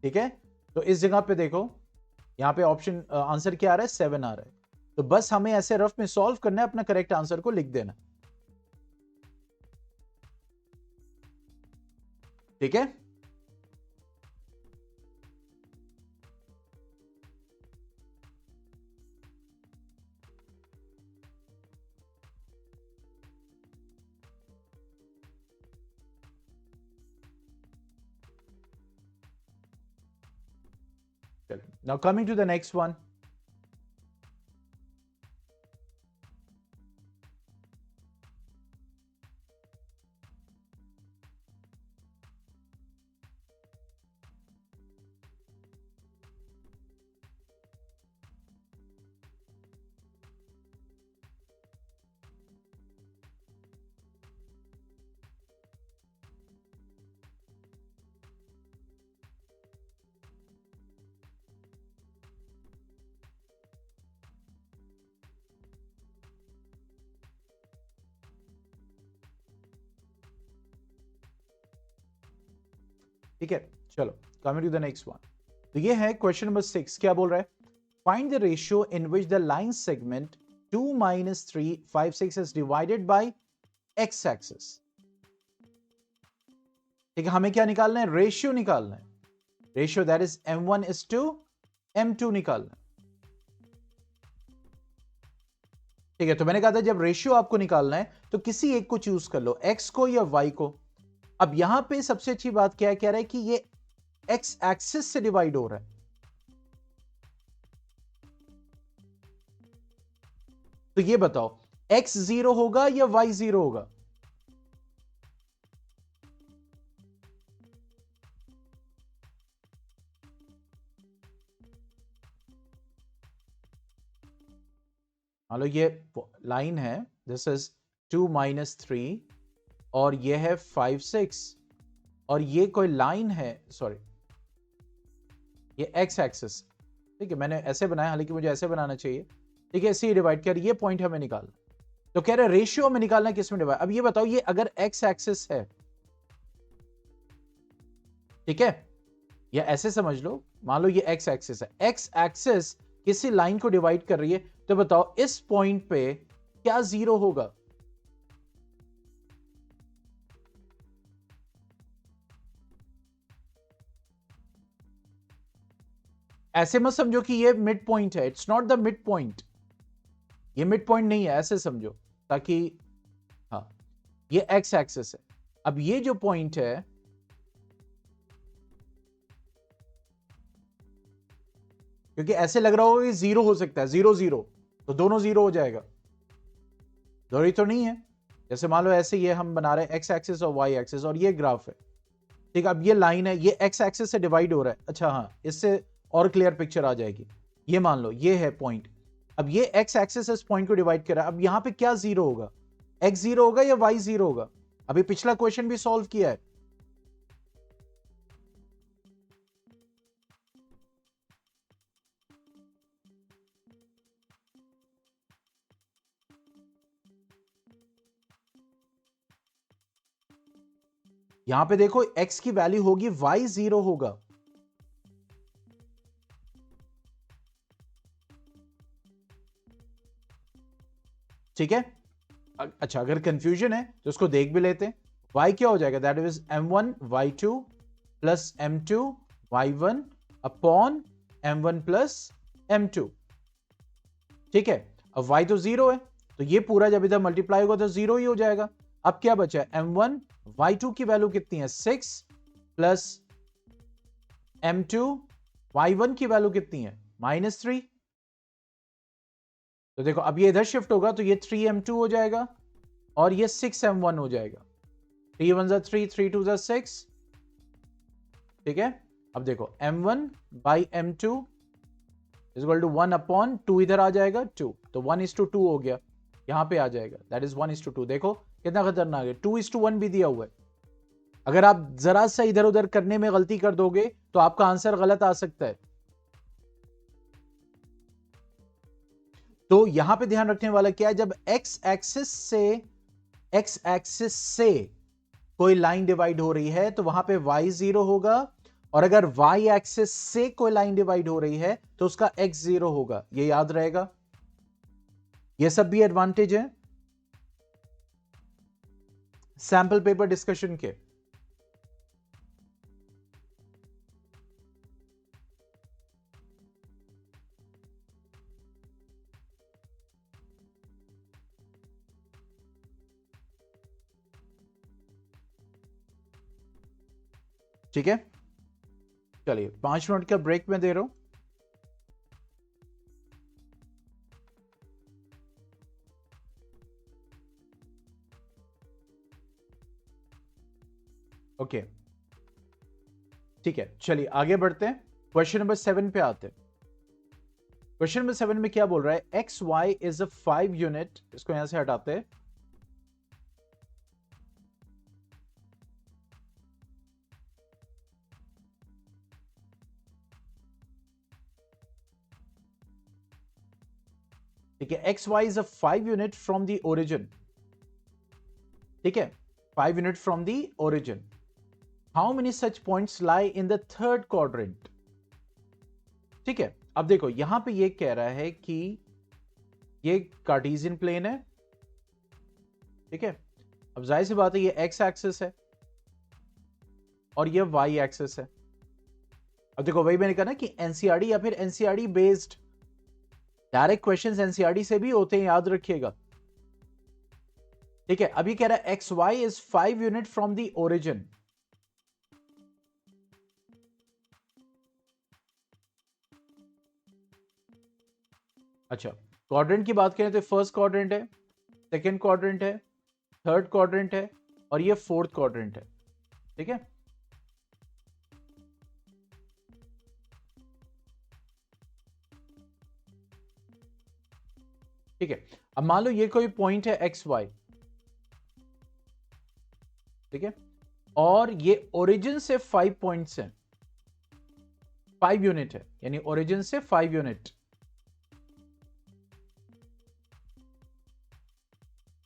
ठीक है, तो इस जगह पे देखो यहां पे ऑप्शन आंसर क्या आ रहा है, 7 आ रहा है, तो बस हमें ऐसे रफ में सॉल्व करना है, अपना करेक्ट आंसर को लिख देना, ठीक है। Now coming to the next one. ठीक है, चलो coming to the next one, तो ये है क्वेश्चन नंबर 6, क्या बोल रहा है, find the ratio in which the line segment 2 -3 5 6 is divided by x axis, ठीक है, हमें क्या निकालना है, रेशियो निकालना है, रेशियो दैट इज M1:M2 निकालना है, ठीक है, तो मैंने कहा था जब रेशियो आपको निकालना है तो किसी एक को चूज कर लो, x को या y को। अब यहां पे सबसे अच्छी बात क्या है, कह रहा है कि ये x एक्सिस से डिवाइड हो रहा है, तो ये बताओ x 0 होगा या y 0 होगा? मान लो ये लाइन है, दिस इज 2 -3 और ये है 5 6, और ये कोई लाइन है, सॉरी ये x एक्सिस, ठीक है, मैंने ऐसे बनाया, हालांकि मुझे ऐसे बनाना चाहिए, ठीक है, ऐसे ही डिवाइड कर, ये पॉइंट हमें निकालना, तो कह रहे रेशियो में निकालना है, किसमें डिवाइड, अब ये बताओ ये अगर x एक्सिस है, ठीक है, या ऐसे समझ लो, मान लो ये x एक्सिस है, x एक्सिस किसी लाइन को डिवाइड कर रही है, तो बताओ इस पॉइंट पे क्या 0 होगा? ऐसे मत समझो कि ये मिड पॉइंट है, it's not the mid point, ये मिड पॉइंट नहीं है, ऐसे समझो, ताकि हाँ ये x एक्सिस है, अब ये जो पॉइंट है, क्योंकि ऐसे लग रहा होगा कि 0 हो सकता है, 0 0, तो दोनों 0 हो जाएगा, जरूरी तो नहीं है, जैसे मान लो ऐसे ये हम बना रहे हैं x एक्सिस और y एक्सिस और ये ग्राफ है, ठीक है, अब ये लाइन है, ये x एक्सिस से डिवाइड हो रहा है, अच्छा हाँ, इससे और क्लियर पिक्चर आ जाएगी, ये मान लो ये है पॉइंट, अब ये x एक्सिस इस पॉइंट को डिवाइड कर रहा है, अब यहां पे क्या 0 होगा, x 0 होगा या y 0 होगा? अभी पिछला क्वेश्चन भी सॉल्व किया है, यहां पे देखो x की वैल्यू होगी y 0 होगा, ठीक है। अच्छा, अगर कंफ्यूजन है तो उसको देख भी लेते हैं। y क्या हो जाएगा, that is m1 y2 plus m2 y1 upon m1 plus m2, ठीक है। अब y तो 0 है, तो ये पूरा जब इधर मल्टीप्लाई होगा तो 0 ही हो जाएगा। अब क्या बचा, m1 y2 की वैल्यू कितनी है 6 प्लस m2 y1 की वैल्यू कितनी है -3। तो देखो अब ये इधर शिफ्ट होगा तो ये 3m2 हो जाएगा और ये 6m1 हो जाएगा। 3 1 3, 3 2 6, ठीक है। अब देखो m1 by m2 is equal to 1 upon 2, इधर आ जाएगा 2, तो 1:2 हो गया, यहां पे आ जाएगा, दैट इज 1:2। देखो कितना खतरनाक है, 2:1 भी दिया हुआ है। अगर आप जरा सा इधर उधर करने में गलती कर दोगे तो आपका आंसर गलत आ सकता है। तो यहां पे ध्यान रखने वाला क्या है, जब x एक्सिस से कोई लाइन डिवाइड हो रही है तो वहां पे y 0 होगा, और अगर y एक्सिस से कोई लाइन डिवाइड हो रही है तो उसका x 0 होगा। ये याद रहेगा, ये सब भी एडवांटेज है सैंपल पेपर डिस्कशन के। ठीक है, चलिए 5 मिनट का ब्रेक में दे रहा हूं। ओके, ठीक है, चलिए आगे बढ़ते हैं। क्वेश्चन नंबर 7 पे आते हैं। क्वेश्चन नंबर 7 में क्या बोल रहा है, x y is a 5 unit, इसको यहां से हटाते हैं। ठीक है, x y is a 5 unit from the origin, ठीक है, 5 unit from the origin. How many such points lie in the third quadrant. ठीक है, अब देखो यहां पे ये कह रहा है कि ये कार्टेशियन प्लेन है, ठीक है। अब जाहिर सी बात है ये एक्स एक्सिस है और ये वाई एक्सिस है। अब देखो वही मैंने कहा ना कि एनसीईआरटी या फिर NCERT based direct questions NCERT से भी होते हैं, याद रखिएगा, ठीक है। अभी कह रहा है x y is 5 unit from the origin. अच्छा, क्वाड्रेंट की बात करें तो फर्स्ट क्वाड्रेंट है, सेकंड क्वाड्रेंट है, थर्ड क्वाड्रेंट है और ये फोर्थ क्वाड्रेंट है, ठीक है। ठीक है, अब मान लो ये कोई पॉइंट है एक्स वाई, ठीक है, और ये ओरिजिन से 5 पॉइंट्स हैं, 5 यूनिट है, यानी ओरिजिन से 5 यूनिट,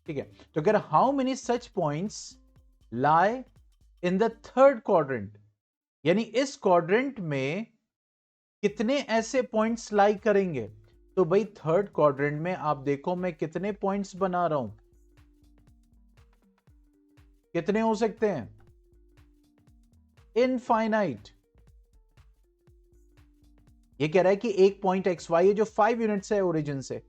ठीक है। तो अगर how many such points lie in the third quadrant, यानी इस क्वाड्रेंट में कितने ऐसे पॉइंट्स लाई करेंगे। तो भाई थर्ड क्वाड्रेंट में आप देखो मैं कितने पॉइंट्स बना रहा हूं, कितने हो सकते हैं, इनफाइनाइट। ये कह रहा है कि एक पॉइंट एक्स वाई है जो 5 यूनिट्स है ओरिजिन से,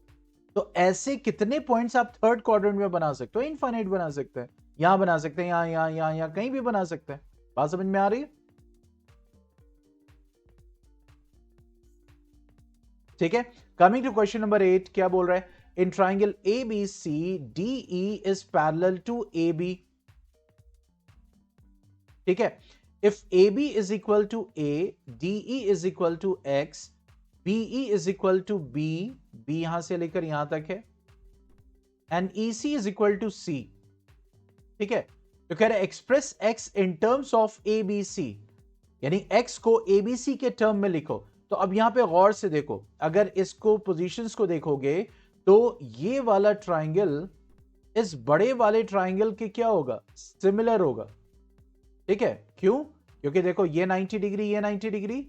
तो ऐसे कितने पॉइंट्स आप थर्ड क्वाड्रेंट में बना सकते हो, इनफाइनाइट बना सकते हैं, यहां बना सकते हैं, यहां कहीं भी बना सकते हैं। बात समझ में आ रही है, ठीक है। कमिंग टू क्वेश्चन नंबर 8, क्या बोल रहा है, in triangle A B C D E is parallel to A B, ठीक है। If A B is equal to A, D E is equal to X, B E is equal to B, B यहां से लेकर यहां तक है, and E C is equal to C, ठीक है। तो कह रहे express X in terms of A B C, यानी एक्स को ए बी सी के टर्म में लिखो। तो अब यहां पे गौर से देखो, अगर इसको पोजीशंस को देखोगे तो ये वाला ट्राइंगल इस बड़े वाले ट्राइंगल के क्या होगा, सिमिलर होगा, ठीक है, क्यों? क्योंकि देखो ये 90 डिग्री, ये 90 डिग्री,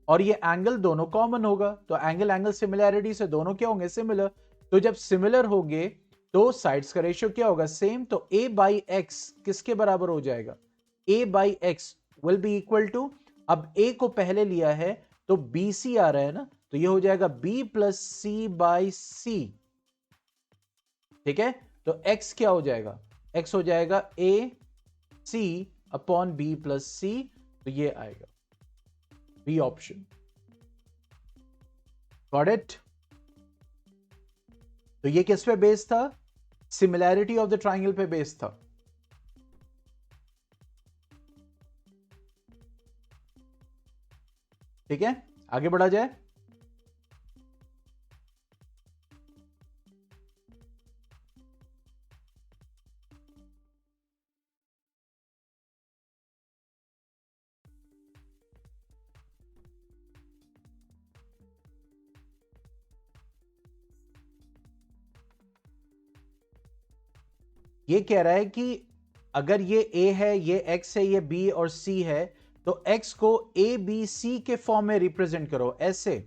और ये एंगल दोनों कॉमन होगा, तो एंगल एंगल सिमिलैरिटी से दोनों क्या होंगे? सिमिलर। तो जब सिमिलर होंगे तो साइड्स का रेशियो क्या होगा? सेम। तो a बाई एक्स किसके बराबर हो जाएगा? a by x will be equal to, अब a को पहले लिया है तो BC आ रहा है ना, तो ये हो जाएगा B प्लस सी बाई सी। ठीक है, तो x क्या हो जाएगा? x हो जाएगा a c upon b plus C, तो ये आएगा बी ऑप्शन। Got it? तो ये किस पे बेस्ड था? सिमिलैरिटी ऑफ द ट्राइंगल पे बेस्ड था। ठीक है, आगे बढ़ा जाए। ये कह रहा है कि अगर ये a है, ये x है, ये b और c है, तो x को a b c के फॉर्म में रिप्रेजेंट करो ऐसे,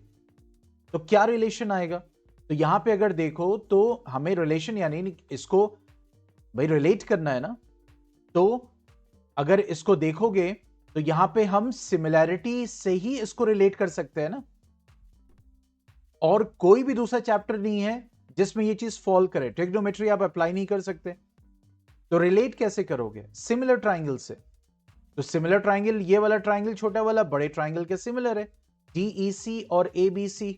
तो क्या रिलेशन आएगा? तो यहां पे अगर देखो तो हमें रिलेशन यानी इसको भाई रिलेट करना है ना, तो अगर इसको देखोगे तो यहां पे हम सिमिलैरिटी से ही इसको रिलेट कर सकते हैं ना, और कोई भी दूसरा चैप्टर नहीं है जिसमें ये चीज फॉल करे। ट्रिग्नोमेट्री आप अप्लाई नहीं कर सकते, तो रिलेट कैसे करोगे? सिमिलर ट्राइंगल से। तो सिमिलर ट्राइंगल, ये वाला ट्राइंगल छोटा वाला बड़े ट्राइंगल के सिमिलर है, DEC और ABC।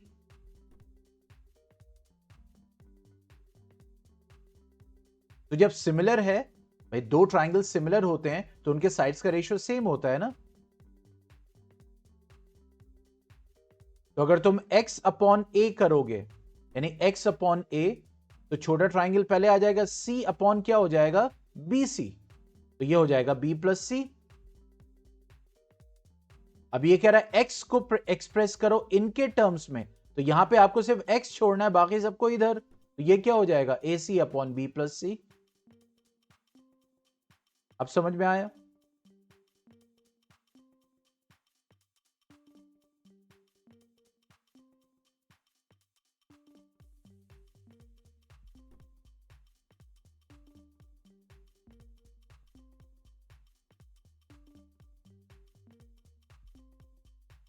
तो जब सिमिलर है भाई, दो ट्राइंगल सिमिलर होते हैं तो उनके साइड्स का रेशियो सेम होता है ना। तो अगर तुम x अपॉन a करोगे, यानी x अपॉन a, तो छोटा ट्राइंगल पहले आ जाएगा, c अपॉन क्या हो जाएगा? BC, तो ये हो जाएगा b प्लस सी। अब ये कह रहा है x को एक्सप्रेस करो इनके टर्म्स में, तो यहां पे आपको सिर्फ x छोड़ना है, बाकी सबको इधर, तो ये क्या हो जाएगा? AC upon b plus c. अब समझ में आया?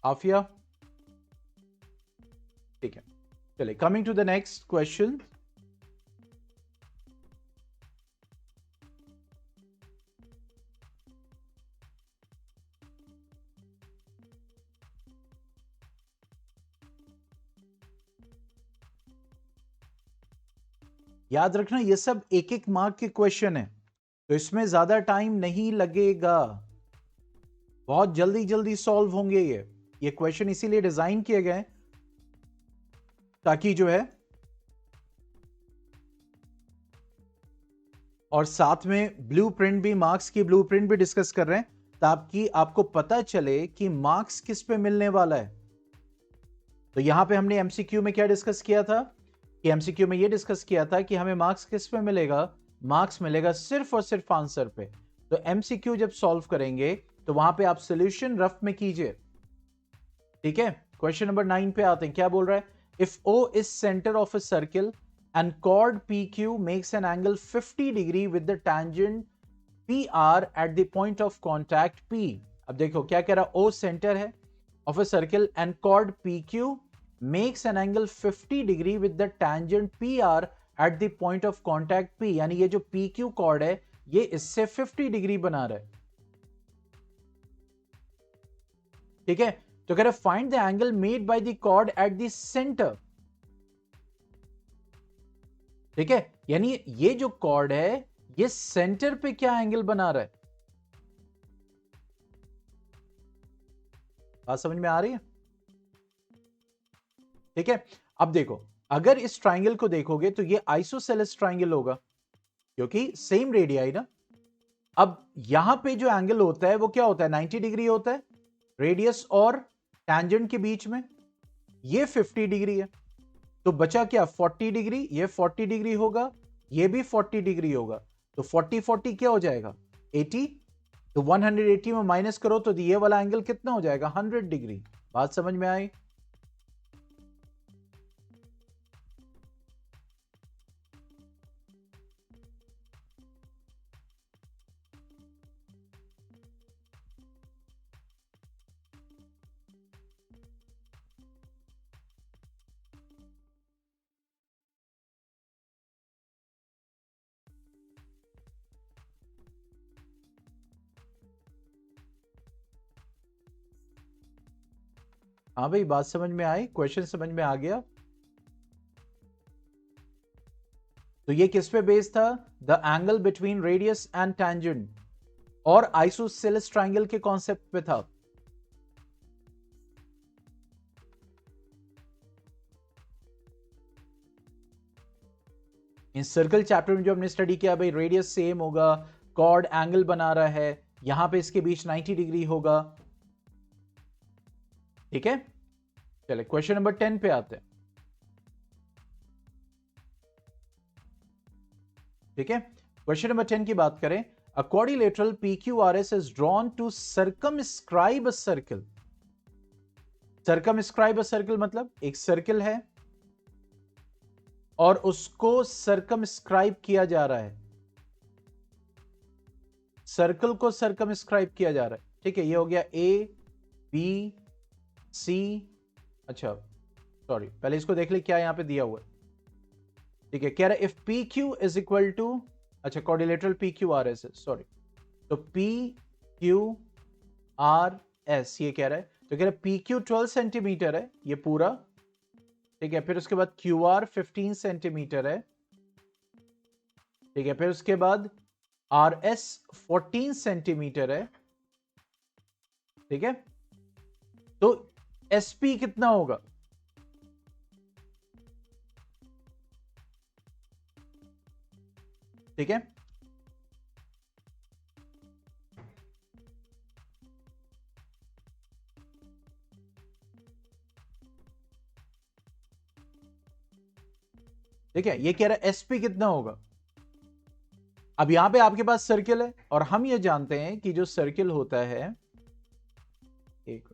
आफिया? ठीक है, चलिए coming to the next question. याद रखना ये सब एक एक मार्क के क्वेश्चन है, तो इसमें ज्यादा टाइम नहीं लगेगा, बहुत जल्दी जल्दी सॉल्व होंगे ये क्वेश्चन इसीलिए डिजाइन किए गए ताकि जो है, और साथ में ब्लूप्रिंट भी, मार्क्स की ब्लूप्रिंट भी डिस्कस कर रहे हैं ताकि आपको पता चले कि मार्क्स किस पे मिलने वाला है। तो यहां पे हमने एमसीक्यू में क्या डिस्कस किया था कि एमसीक्यू में ये डिस्कस किया था कि हमें मार्क्स किस पे मिलेगा? मार्क्स मिलेगा सिर्फ और सिर्फ आंसर पे। तो एमसीक्यू जब सॉल्व करेंगे तो वहां पे आप सॉल्यूशन रफ में कीजिए। ठीक है, क्वेश्चन नंबर 9 पे आते हैं। क्या बोल रहा है? If O is centre of a circle and chord PQ makes an angle 50 degree with the tangent PR at the point of contact P। अब देखो क्या कह रहा, O सेंटर है of a circle and chord PQ makes an angle 50 degree with the tangent PR at the point of contact P, यानी ये जो PQ chord है ये इससे 50 डिग्री बना रहा है। ठीक है, तो कह रहा find the angle made by the chord at the center। ठीक है, यानी ये जो कॉर्ड है ये सेंटर पे क्या एंगल बना रहा है? बात समझ में आ रही है? ठीक है, अब देखो अगर इस ट्राइंगल को देखोगे तो ये आइसोसेलेस ट्राइंगल होगा क्योंकि सेम रेडियाई ना। अब यहां पे जो एंगल होता है वो क्या होता है? 90 डिग्री होता है रेडियस और टैंजेंट के बीच में, ये 50 डिग्री है, तो बचा क्या? 40 डिग्री। ये 40 डिग्री होगा, ये भी 40 डिग्री होगा, तो 40 40 क्या हो जाएगा? 80। तो 180 में माइनस करो तो ये वाला एंगल कितना हो जाएगा, 100 डिग्री। बात समझ में आई? हाँ भाई, बात समझ में आई? क्वेश्चन समझ में आ गया? तो ये किस पे बेस्ड था? The angle between radius and tangent और आइसोसेलेस ट्रायंगल के कॉन्सेप्ट पे था। इन सर्कल चैप्टर में जो हमने स्टडी किया भाई, रेडियस सेम होगा, कॉर्ड एंगल बना रहा है, यहां पे इसके बीच 90 डिग्री होगा। ठीक है, चले क्वेश्चन नंबर 10 पे आते हैं। ठीक है, क्वेश्चन नंबर 10 की बात करें। अ quadrilateral PQRS is drawn to circumscribe a circle। circumscribe a circle मतलब एक सर्कल है और उसको सर्कमस्क्राइब किया जा रहा है, सर्कल को सर्कमस्क्राइब किया जा रहा है। ठीक है, ये हो गया A B C। अच्छा सॉरी, पहले इसको देख ले क्या यहां पे दिया हुआ है। ठीक है, कह रहा है if PQ is equal to, अच्छा क्वाड्रिलेटरल PQRS है, सॉरी, तो PQRS ये कह रहा है, तो कह रहा है PQ 12 सेंटीमीटर है ये पूरा। ठीक है, फिर उसके बाद QR 15 सेंटीमीटर है। ठीक है, फिर उसके बाद RS 14 सेंटीमीटर है। ठीक है, तो SP कितना होगा? ठीक है, ठीक है, ये कह रहा है SP कितना होगा। अब यहां पे आपके पास सर्किल है और हम ये जानते हैं कि जो सर्किल होता है, एक,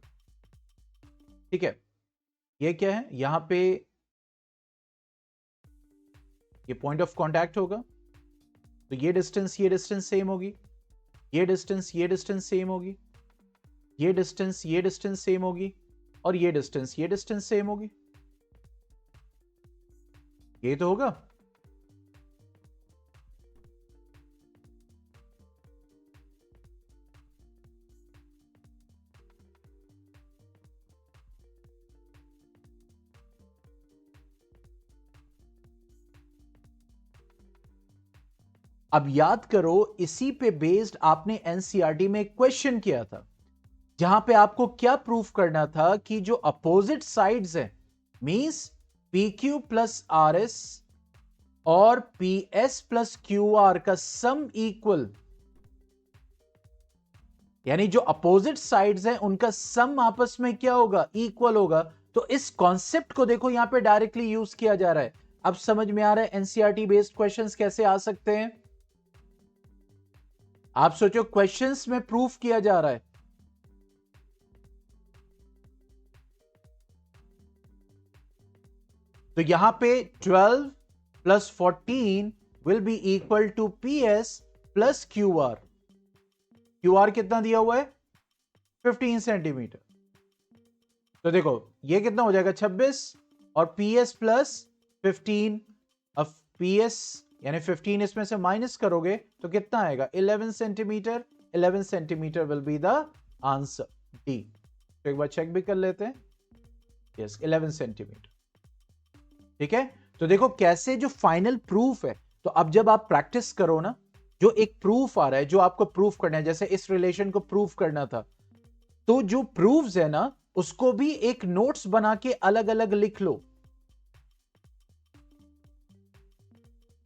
ठीक है, ये क्या है, यहां पे ये पॉइंट ऑफ कांटेक्ट होगा, तो ये डिस्टेंस सेम होगी, ये डिस्टेंस सेम होगी, ये डिस्टेंस सेम होगी, और ये डिस्टेंस सेम होगी। ये तो होगा। अब याद करो, इसी पे बेस्ड आपने एनसीईआरटी में क्वेश्चन किया था, जहां पे आपको क्या प्रूफ करना था कि जो अपोजिट साइड्स हैं, मींस PQ प्लस RS और PS प्लस QR का सम इक्वल, यानी जो अपोजिट साइड्स हैं उनका सम आपस में क्या होगा, इक्वल होगा। तो इस कॉन्सेप्ट को देखो यहां पे डायरेक्टली यूज किया जा रहा है। अब समझ में आ रहा है एनसीईआरटी बेस्ड क्वेश्चंस कैसे आ सकते हैं। आप सोचो, क्वेश्चंस में प्रूफ किया जा रहा है। तो यहां पे 12 plus 14 will be equal to PS plus QR। QR कितना दिया हुआ है, 15 सेंटीमीटर। तो देखो ये कितना हो जाएगा, 26, और PS प्लस 15। अब PS यानी 15 इसमें से माइनस करोगे तो कितना आएगा, 11 centimetre. 11 centimetre will be the answer D. तो एक बार चेक भी कर लेते हैं। Yes, 11 centimetre. ठीक है, तो देखो कैसे जो फाइनल प्रूफ है, तो अब जब आप प्रैक्टिस करो ना, जो एक प्रूफ आ रहा है, जो आपको प्रूफ करना है, जैसे इस रिलेशन को प्रूफ करना था, तो जो प्रूफ्स है ना, उसको भी एक नोट्स बना के अलग अलग लिख लो।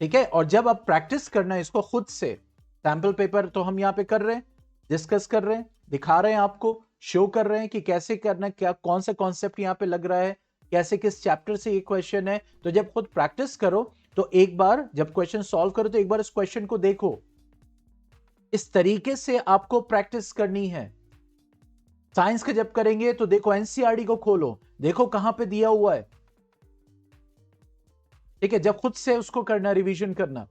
ठीक है, और जब आप प्रैक्टिस करना है इसको खुद से, सैंपल पेपर तो हम यहां पे कर रहे हैं, डिस्कस कर रहे हैं, दिखा रहे हैं आपको, शो कर रहे हैं कि कैसे करना, क्या कौन सा कॉन्सेप्ट यहां पे लग रहा है, कैसे किस चैप्टर से ये क्वेश्चन है। तो जब खुद प्रैक्टिस करो तो एक बार जब क्वेश्चन सॉल्व करो तो एक बार इस क्वेश्चन को देखो, इस तरीके से आपको प्रैक्टिस करनी है। साइंस का जब करेंगे तो देखो एनसीईआरटी को खोलो, देखो कहां पे दिया हुआ है, ठीक है। जब खुद से उसको करना, रिवीजन करना,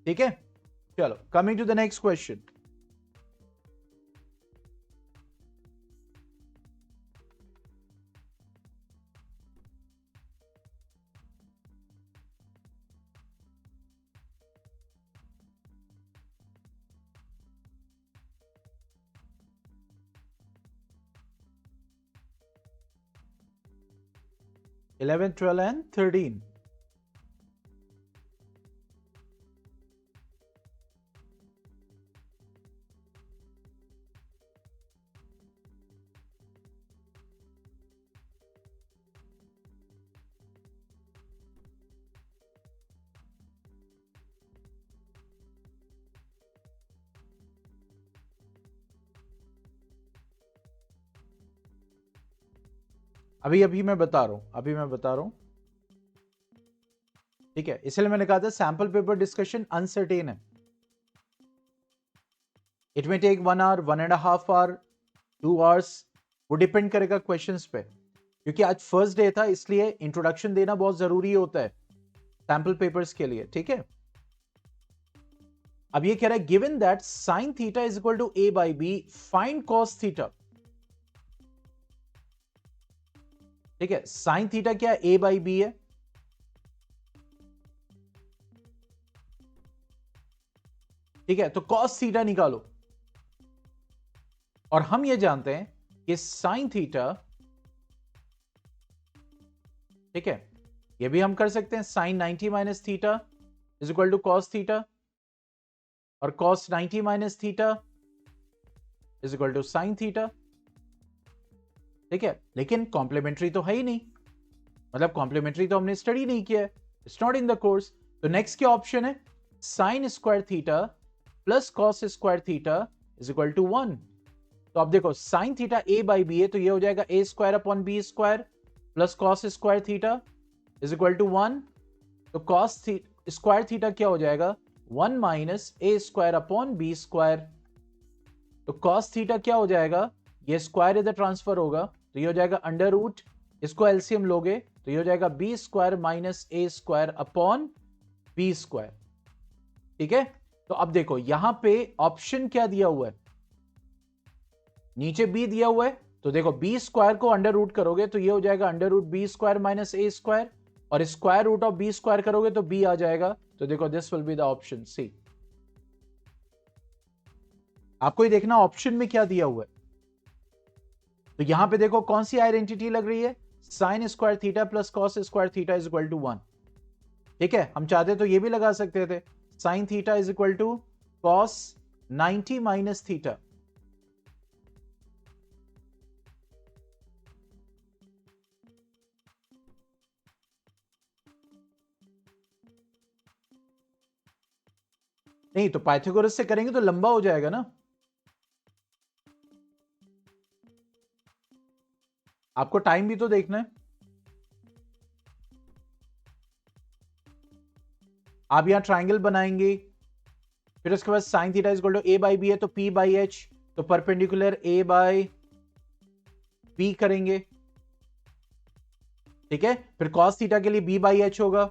ठीक है। चलो, coming to the next question. Eleven, 12 and 13। अभी मैं बता रहा हूं, ठीक है। इसलिए मैंने कहा था सैंपल पेपर डिस्कशन अनसर्टेन है। इट में टेक 1 आवर, 1.5 आवर, 2 आवर्स, वो डिपेंड करेगा क्वेश्चंस पे। क्योंकि आज फर्स्ट डे था, इसलिए इंट्रोडक्शन देना बहुत जरूरी होता है सैंपल पेपर्स के लिए, ठीक है। अब ये कह रहा है given that sine theta is equal to a by b, find cos theta. ठीक है, साइन थीटा क्या है? ए बाई बी है। ठीक है, तो कॉस थीटा निकालो। और हम ये जानते हैं कि साइन थीटा, ठीक है, ये भी हम कर सकते हैं, sine 90 minus theta is equal to cos theta, और cos 90 minus theta is equal to sine theta. ठीक है, लेकिन कॉम्प्लीमेंट्री तो है ही नहीं, मतलब कॉम्प्लीमेंट्री तो हमने स्टडी नहीं किया है, it's not in the course. तो नेक्स्ट क्या ऑप्शन है? Sine square theta plus cos square theta is equal to 1। तो आप देखो sine theta A by B है, तो ये हो जाएगा A square upon B square plus cos square theta is equal to 1। तो कॉस स्क्वायर थीटा क्या हो जाएगा? 1 minus A square upon B square. तो कॉस थीटा क्या हो जाएगा? ये स्क्वायर इधर ट्रांसफर होगा, तो ये हो जाएगा अंडर रूट, इसको एलसीएम लोगे तो ये हो जाएगा B square minus A square upon B square. ठीक है, तो अब देखो यहां पे ऑप्शन क्या दिया हुआ है, नीचे बी दिया हुआ है, तो देखो बी स्क्वायर को अंडर रूट करोगे तो ये हो जाएगा under root B square minus A square, और square root of B square करोगे तो बी आ जाएगा। तो देखो this will be the option C. आपको ही देखना ऑप्शन में क्या दिया हुआ है। तो यहां पे देखो कौन सी आइडेंटिटी लग रही है, sine square theta plus cos square theta is equal to 1। ठीक है, हम चाहते तो ये भी लगा सकते थे, sine theta is equal to cos 90 minus theta. नहीं तो पाइथागोरस से करेंगे तो लंबा हो जाएगा ना, आपको टाइम भी तो देखना है। आप यहां ट्राइंगल बनाएंगे, फिर उसके बाद sine theta is equal to a by B है, तो पी बाई एच, तो परपेंडिकुलर ए बाई बी करेंगे। ठीक है, फिर कॉस थीटा के लिए बी बाई एच होगा।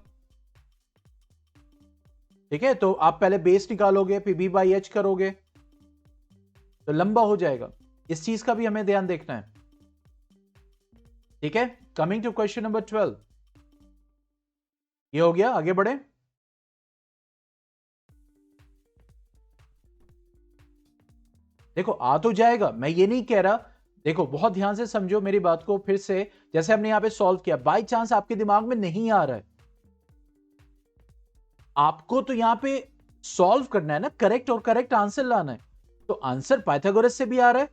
ठीक है, तो आप पहले बेस निकालोगे फिर बी बाई एच करोगे, तो लंबा हो जाएगा। इस चीज का भी हमें ध्यान देखना है। ठीक है, कमिंग टू क्वेश्चन नंबर 12। ये हो गया, आगे बढ़े। देखो आ तो जाएगा, मैं ये नहीं कह रहा, देखो बहुत ध्यान से समझो मेरी बात को फिर से। जैसे हमने यहां पे सॉल्व किया, बाय चांस आपके दिमाग में नहीं आ रहा है, आपको तो यहां पे सॉल्व करना है ना, करेक्ट और करेक्ट आंसर लाना है। तो आंसर पाइथागोरस से भी आ रहा है,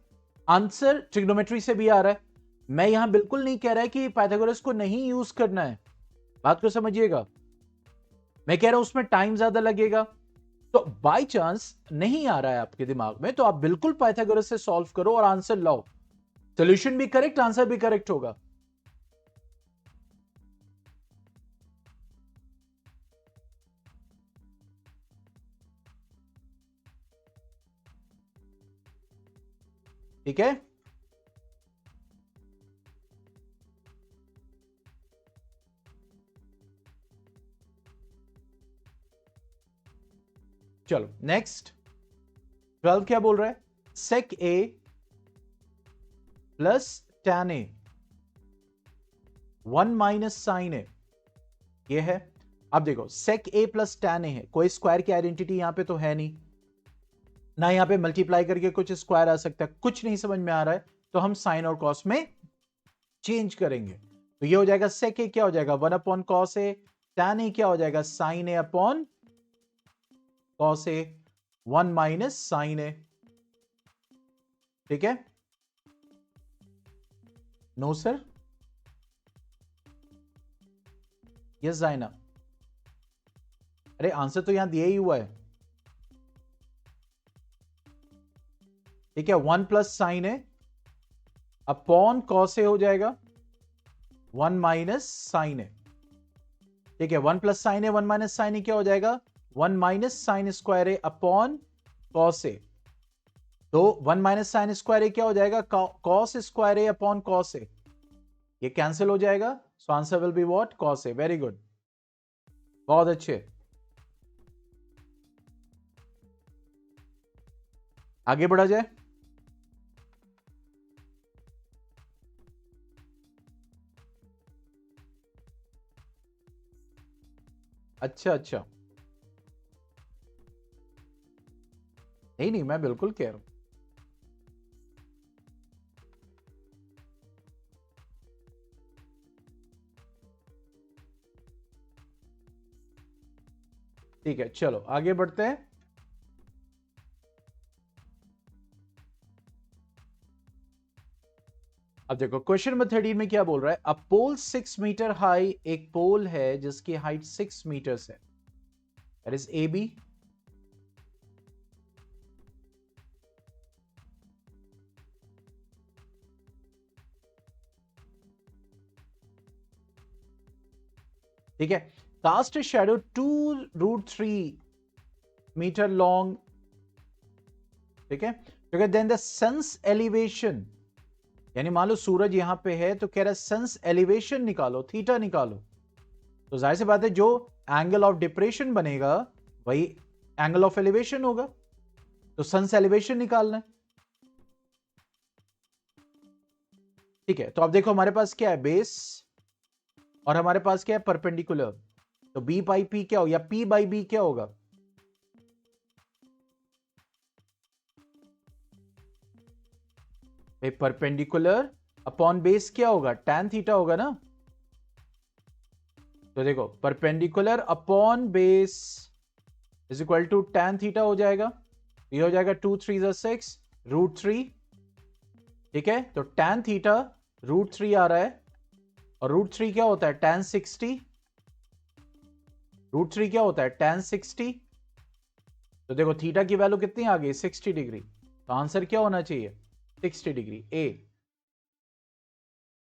आंसर ट्रिग्नोमेट्री से भी आ रहा है। मैं यहां बिल्कुल नहीं कह रहा कि पाइथागोरस को नहीं यूज करना है, बात को समझिएगा। मैं कह रहा हूं उसमें टाइम ज्यादा लगेगा। तो बाय चांस नहीं आ रहा है आपके दिमाग में, तो आप बिल्कुल पाइथागोरस से सॉल्व करो और आंसर लाओ, सॉल्यूशन भी करेक्ट, आंसर भी करेक्ट होगा। ठीक है, चलो नेक्स्ट 12 क्या बोल रहा है, सेक ए plus tan A 1 minus sign ए, ये है। अब देखो सेक ए प्लस टैन ए है, कोई स्क्वायर की आइडेंटिटी यहां पे तो है नहीं ना, यहां पे मल्टीप्लाई करके कुछ स्क्वायर आ सकता है, कुछ नहीं समझ में आ रहा है, तो हम साइन और कॉस में चेंज करेंगे। तो ये हो जाएगा सेक ए क्या हो जाएगा 1 upon cos A, tan A क्या हो जाएगा sign A upon cos A, 1 minus sign ए। ठीक है, नो सर, यस जाइना, अरे आंसर तो यहां दिया ही हुआ है। ठीक है, 1 plus sign A upon cos A हो जाएगा 1 माइनस साइन ए। ठीक है, 1 प्लस साइन ए 1 माइनस साइन ए क्या हो जाएगा 1 minus sine square A upon cos A. तो 1 माइनस साइन स्क्वायर ए क्या हो जाएगा cos square A upon cos A, ये कैंसिल हो जाएगा, so answer will be what cos A. Very good, बहुत अच्छे, आगे बढ़ा जाए। अच्छा अच्छा, नहीं नहीं मैं बिल्कुल कह रहा हूं, ठीक है चलो आगे बढ़ते हैं। अब देखो क्वेश्चन नंबर 13 में क्या बोल रहा है, अ पोल 6 मीटर हाई, एक पोल है जिसकी हाइट 6 मीटर है, दैट इज ए बी। ठीक है, कास्ट शैडो 2√3 मीटर लॉन्ग। ठीक है, क्योंकि देन द सन्स एलिवेशन, यानी मान लो सूरज यहां पे है तो कह रहा है सन्स एलिवेशन निकालो, थीटा निकालो। तो जाहिर सी बात है जो एंगल ऑफ डिप्रेशन बनेगा वही एंगल ऑफ एलिवेशन होगा, तो सन्स एलिवेशन निकालना है। ठीक है, तो अब देखो हमारे पास क्या है बेस और हमारे पास क्या है परपेंडिकुलर, तो बी बाई पी क्या होगा, या पी बाई बी क्या होगा, परपेंडिकुलर अपॉन बेस क्या होगा tan थीटा होगा ना। तो देखो perpendicular upon base is equal to tan theta हो जाएगा, ये हो जाएगा 2 3 6 √3। ठीक है, तो tan थीटा √3 आ रहा है, और √3 क्या होता है tan 60, √3 क्या होता है tan 60। तो देखो थीटा की वैल्यू कितनी आ गई 60 डिग्री, तो आंसर क्या होना चाहिए 60 डिग्री ए।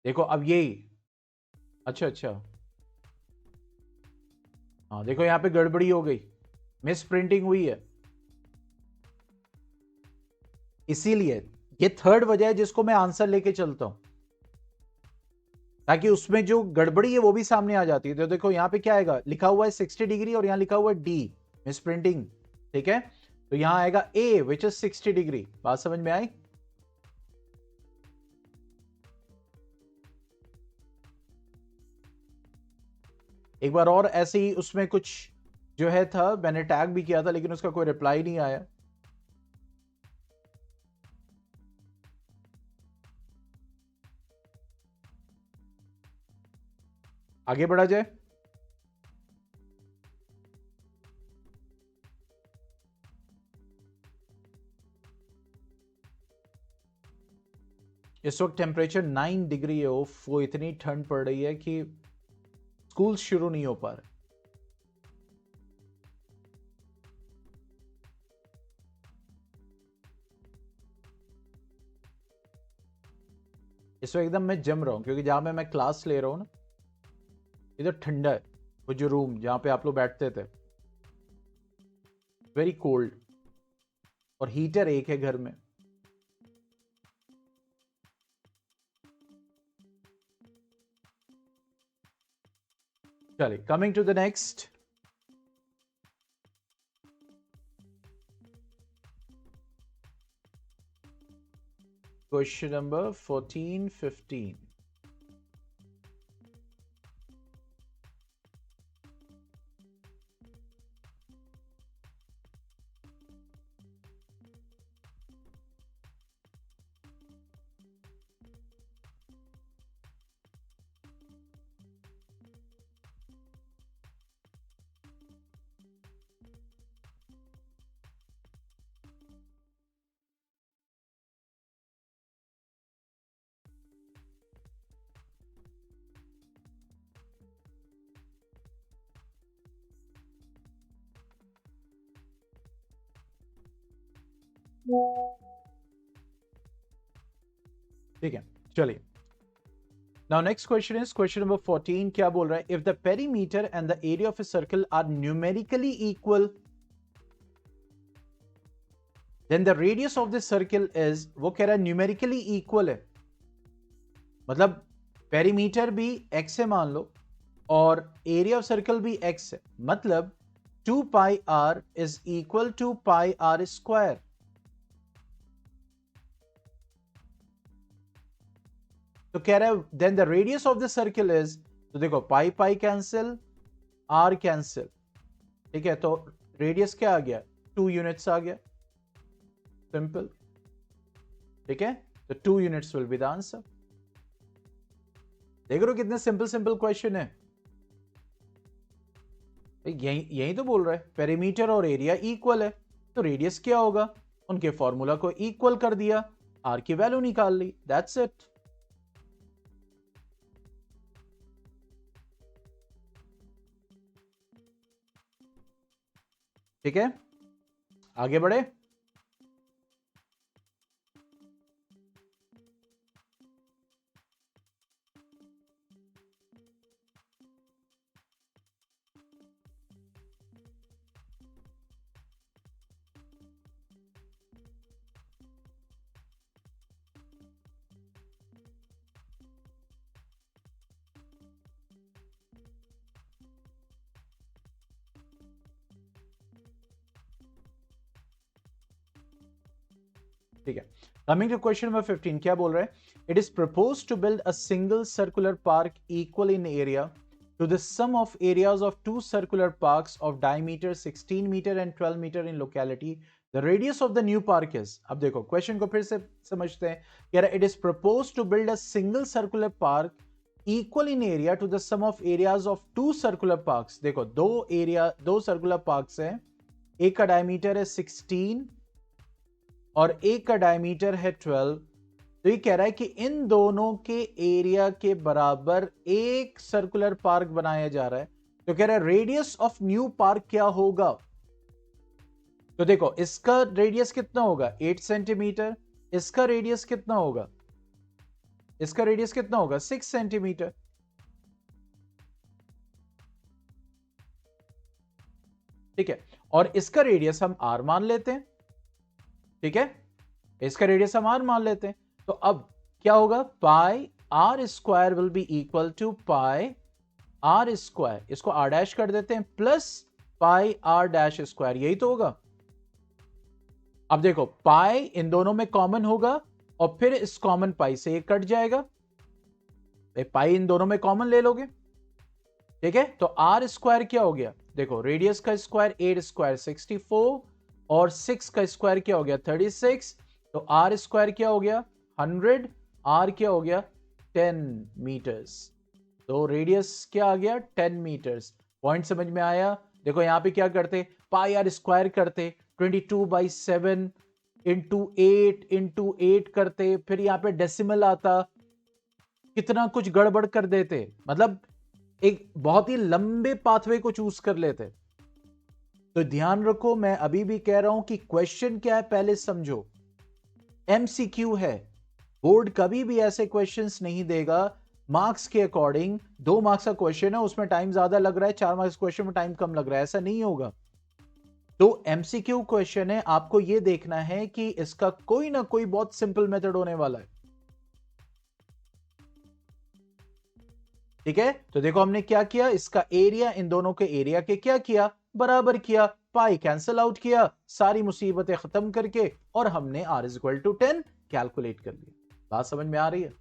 देखो अब यही, अच्छा अच्छा, हाँ देखो यहां पे गड़बड़ी हो गई, मिस प्रिंटिंग हुई है, इसीलिए ये थर्ड वजह है जिसको मैं आंसर लेके चलता हूं, ताकि उसमें जो गड़बड़ी है वो भी सामने आ जाती है। तो देखो यहां पे क्या आएगा, लिखा हुआ है 60 डिग्री और यहां लिखा हुआ है डी, मिस प्रिंटिंग। ठीक है, तो यहां आएगा ए विच इज 60 डिग्री। बात समझ में आई। एक बार और ऐसे ही उसमें कुछ जो है था, मैंने टैग भी किया था लेकिन उसका कोई रिप्लाई नहीं आया। आगे बढ़ा जाए। इस वक्त टेम्परेचर 9 डिग्री है, वो इतनी ठंड पड़ रही है कि स्कूल शुरू नहीं हो पा रहे। इस वक्त एकदम मैं जम रहा हूं, क्योंकि जहां मैं क्लास ले रहा हूं ना इधर ठंडा है, वो जो रूम जहां पे आप लोग बैठते थे वेरी कोल्ड, और हीटर एक है घर में। चलिए, coming to the next. Question number 14, 15. ठीक है, चलिए. Now next question is question number 14. क्या बोल रहा है? If the perimeter and the area of a circle are numerically equal, then the radius of the circle is, वो कह रहा है numerically equal है, मतलब perimeter भी x है मान लो और area of circle भी x है, मतलब 2 pi r is equal to pi r square. तो कह रहा है then the radius of the circle is, तो देखो pi pi cancel, r cancel, ठीक है, तो रेडियस क्या आ गया? 2 यूनिट्स आ गया, सिंपल. ठीक है, तो 2 units will be the answer. देख रहे हो कितने सिंपल सिंपल क्वेश्चन है. यही तो बोल रहा है पेरीमीटर और एरिया इक्वल है, तो रेडियस क्या होगा? उनके फॉर्मूला को इक्वल कर दिया, आर की वैल्यू निकाल ली, दैट्स इट. ठीक है, आगे बढ़े. ठीक है, कमिंग टू क्वेश्चन नंबर 15. क्या बोल रहा है? It is propose to build a single circular park equal in area to the sum of areas of 2 circular parks of diameter 16 metre and 12 metre in locality. The radius of the new park is. अब देखो question को फिर से समझते हैं. कह रहा है it is propose to build a single circular park equal in area to the sum of areas of 2 circular parks. देखो दो सर्कुलर पार्क्स हैं, एक का डायमीटर है 16 और एक का डायमीटर है 12. तो ये कह रहा है कि इन दोनों के एरिया के बराबर एक सर्कुलर पार्क बनाया जा रहा है. तो कह रहा है रेडियस ऑफ न्यू पार्क क्या होगा? तो देखो इसका रेडियस कितना होगा? 8 सेंटीमीटर. इसका रेडियस कितना होगा? इसका रेडियस कितना होगा? 6 सेंटीमीटर. ठीक है, और इसका रेडियस हम r मान लेते हैं. ठीक है, इसका रेडियस हम r मान लेते हैं. तो अब क्या होगा? Pi R square will be equal to pi R square, इसको r डैश कर देते हैं, plus pi R dash square. यही तो होगा. अब देखो पाई इन दोनों में कॉमन होगा और फिर इस कॉमन पाई से ये कट जाएगा. पाई इन दोनों में कॉमन ले लोगे. ठीक है, तो आर स्क्वायर क्या हो गया? देखो रेडियस का स्क्वायर 8 स्क्वायर 64 और 6 का स्क्वायर क्या हो गया? 36. तो आर स्क्वायर क्या हो गया? 100. आर क्या हो गया? 10 मीटर्स. तो रेडियस क्या आ गया? 10 मीटर्स. पॉइंट समझ में आया? देखो यहां पे क्या करते? पाई आर स्क्वायर करते, 22/7 इंटू 8 करते, फिर यहां पे डेसिमल आता, कितना कुछ गड़बड़ कर देते, मतलब एक बहुत ही लंबे पाथवे को चूज कर लेते. तो ध्यान रखो, मैं अभी भी कह रहा हूं कि क्वेश्चन क्या है पहले समझो. एमसीक्यू है, बोर्ड कभी भी ऐसे क्वेश्चंस नहीं देगा मार्क्स के अकॉर्डिंग. 2 मार्क्स का क्वेश्चन है, उसमें टाइम ज्यादा लग रहा है, 4 मार्क्स क्वेश्चन में टाइम कम लग रहा है, ऐसा नहीं होगा. तो एमसीक्यू क्वेश्चन है, आपको यह देखना है कि इसका कोई ना कोई बहुत सिंपल मेथड होने वाला है. ठीक है, तो देखो हमने क्या किया, इसका एरिया इन दोनों के एरिया के क्या किया, बराबर किया, पाई कैंसिल आउट किया, सारी मुसीबतें खत्म करके, और हमने r is equal to 10 calculate कर लिया। बात समझ में आ रही है?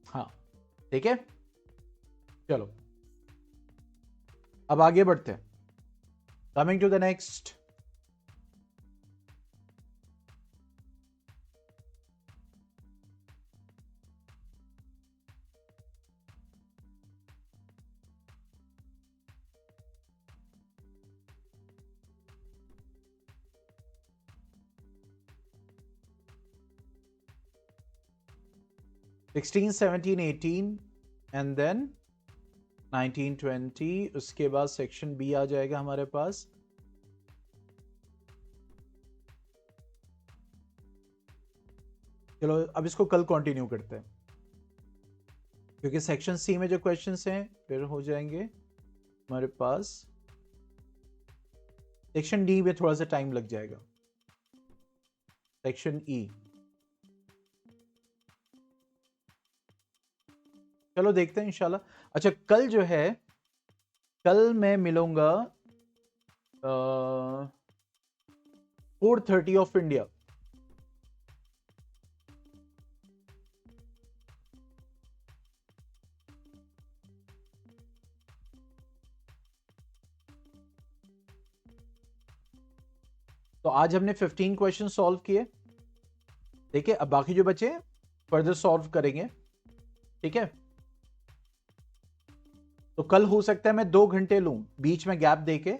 हाँ ठीक है, चलो अब आगे बढ़ते हैं। Coming to the next, sixteen, 17, 18 and then 19, 20, उसके बाद सेक्शन बी आ जाएगा हमारे पास। चलो अब इसको कल कंटिन्यू करते हैं, क्योंकि सेक्शन सी में जो क्वेश्चंस हैं फिर हो जाएंगे हमारे पास। सेक्शन डी में थोड़ा सा टाइम लग जाएगा। सेक्शन ई, चलो देखते हैं इंशाल्लाह। अच्छा कल जो है, कल मैं मिलूंगा 4:30 ऑफ इंडिया। तो आज हमने 15 क्वेश्चन सॉल्व किए, ठीक है। अब बाकी जो बचे फर्दर सॉल्व करेंगे, ठीक है। तो कल हो सकता है मैं 2 घंटे लूं, बीच में गैप देके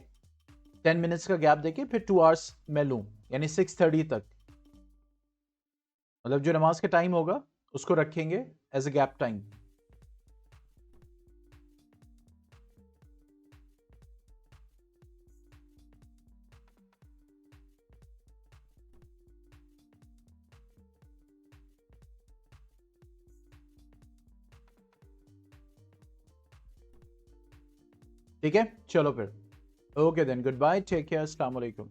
10 मिनट्स का गैप देके फिर 2 आवर्स मैं लूं, यानी 6:30 तक, मतलब जो नमाज का टाइम होगा उसको रखेंगे एज ए गैप टाइम। ठीक है, चलो फिर okay then, good bye, take care, अस्सलाम वालेकुम।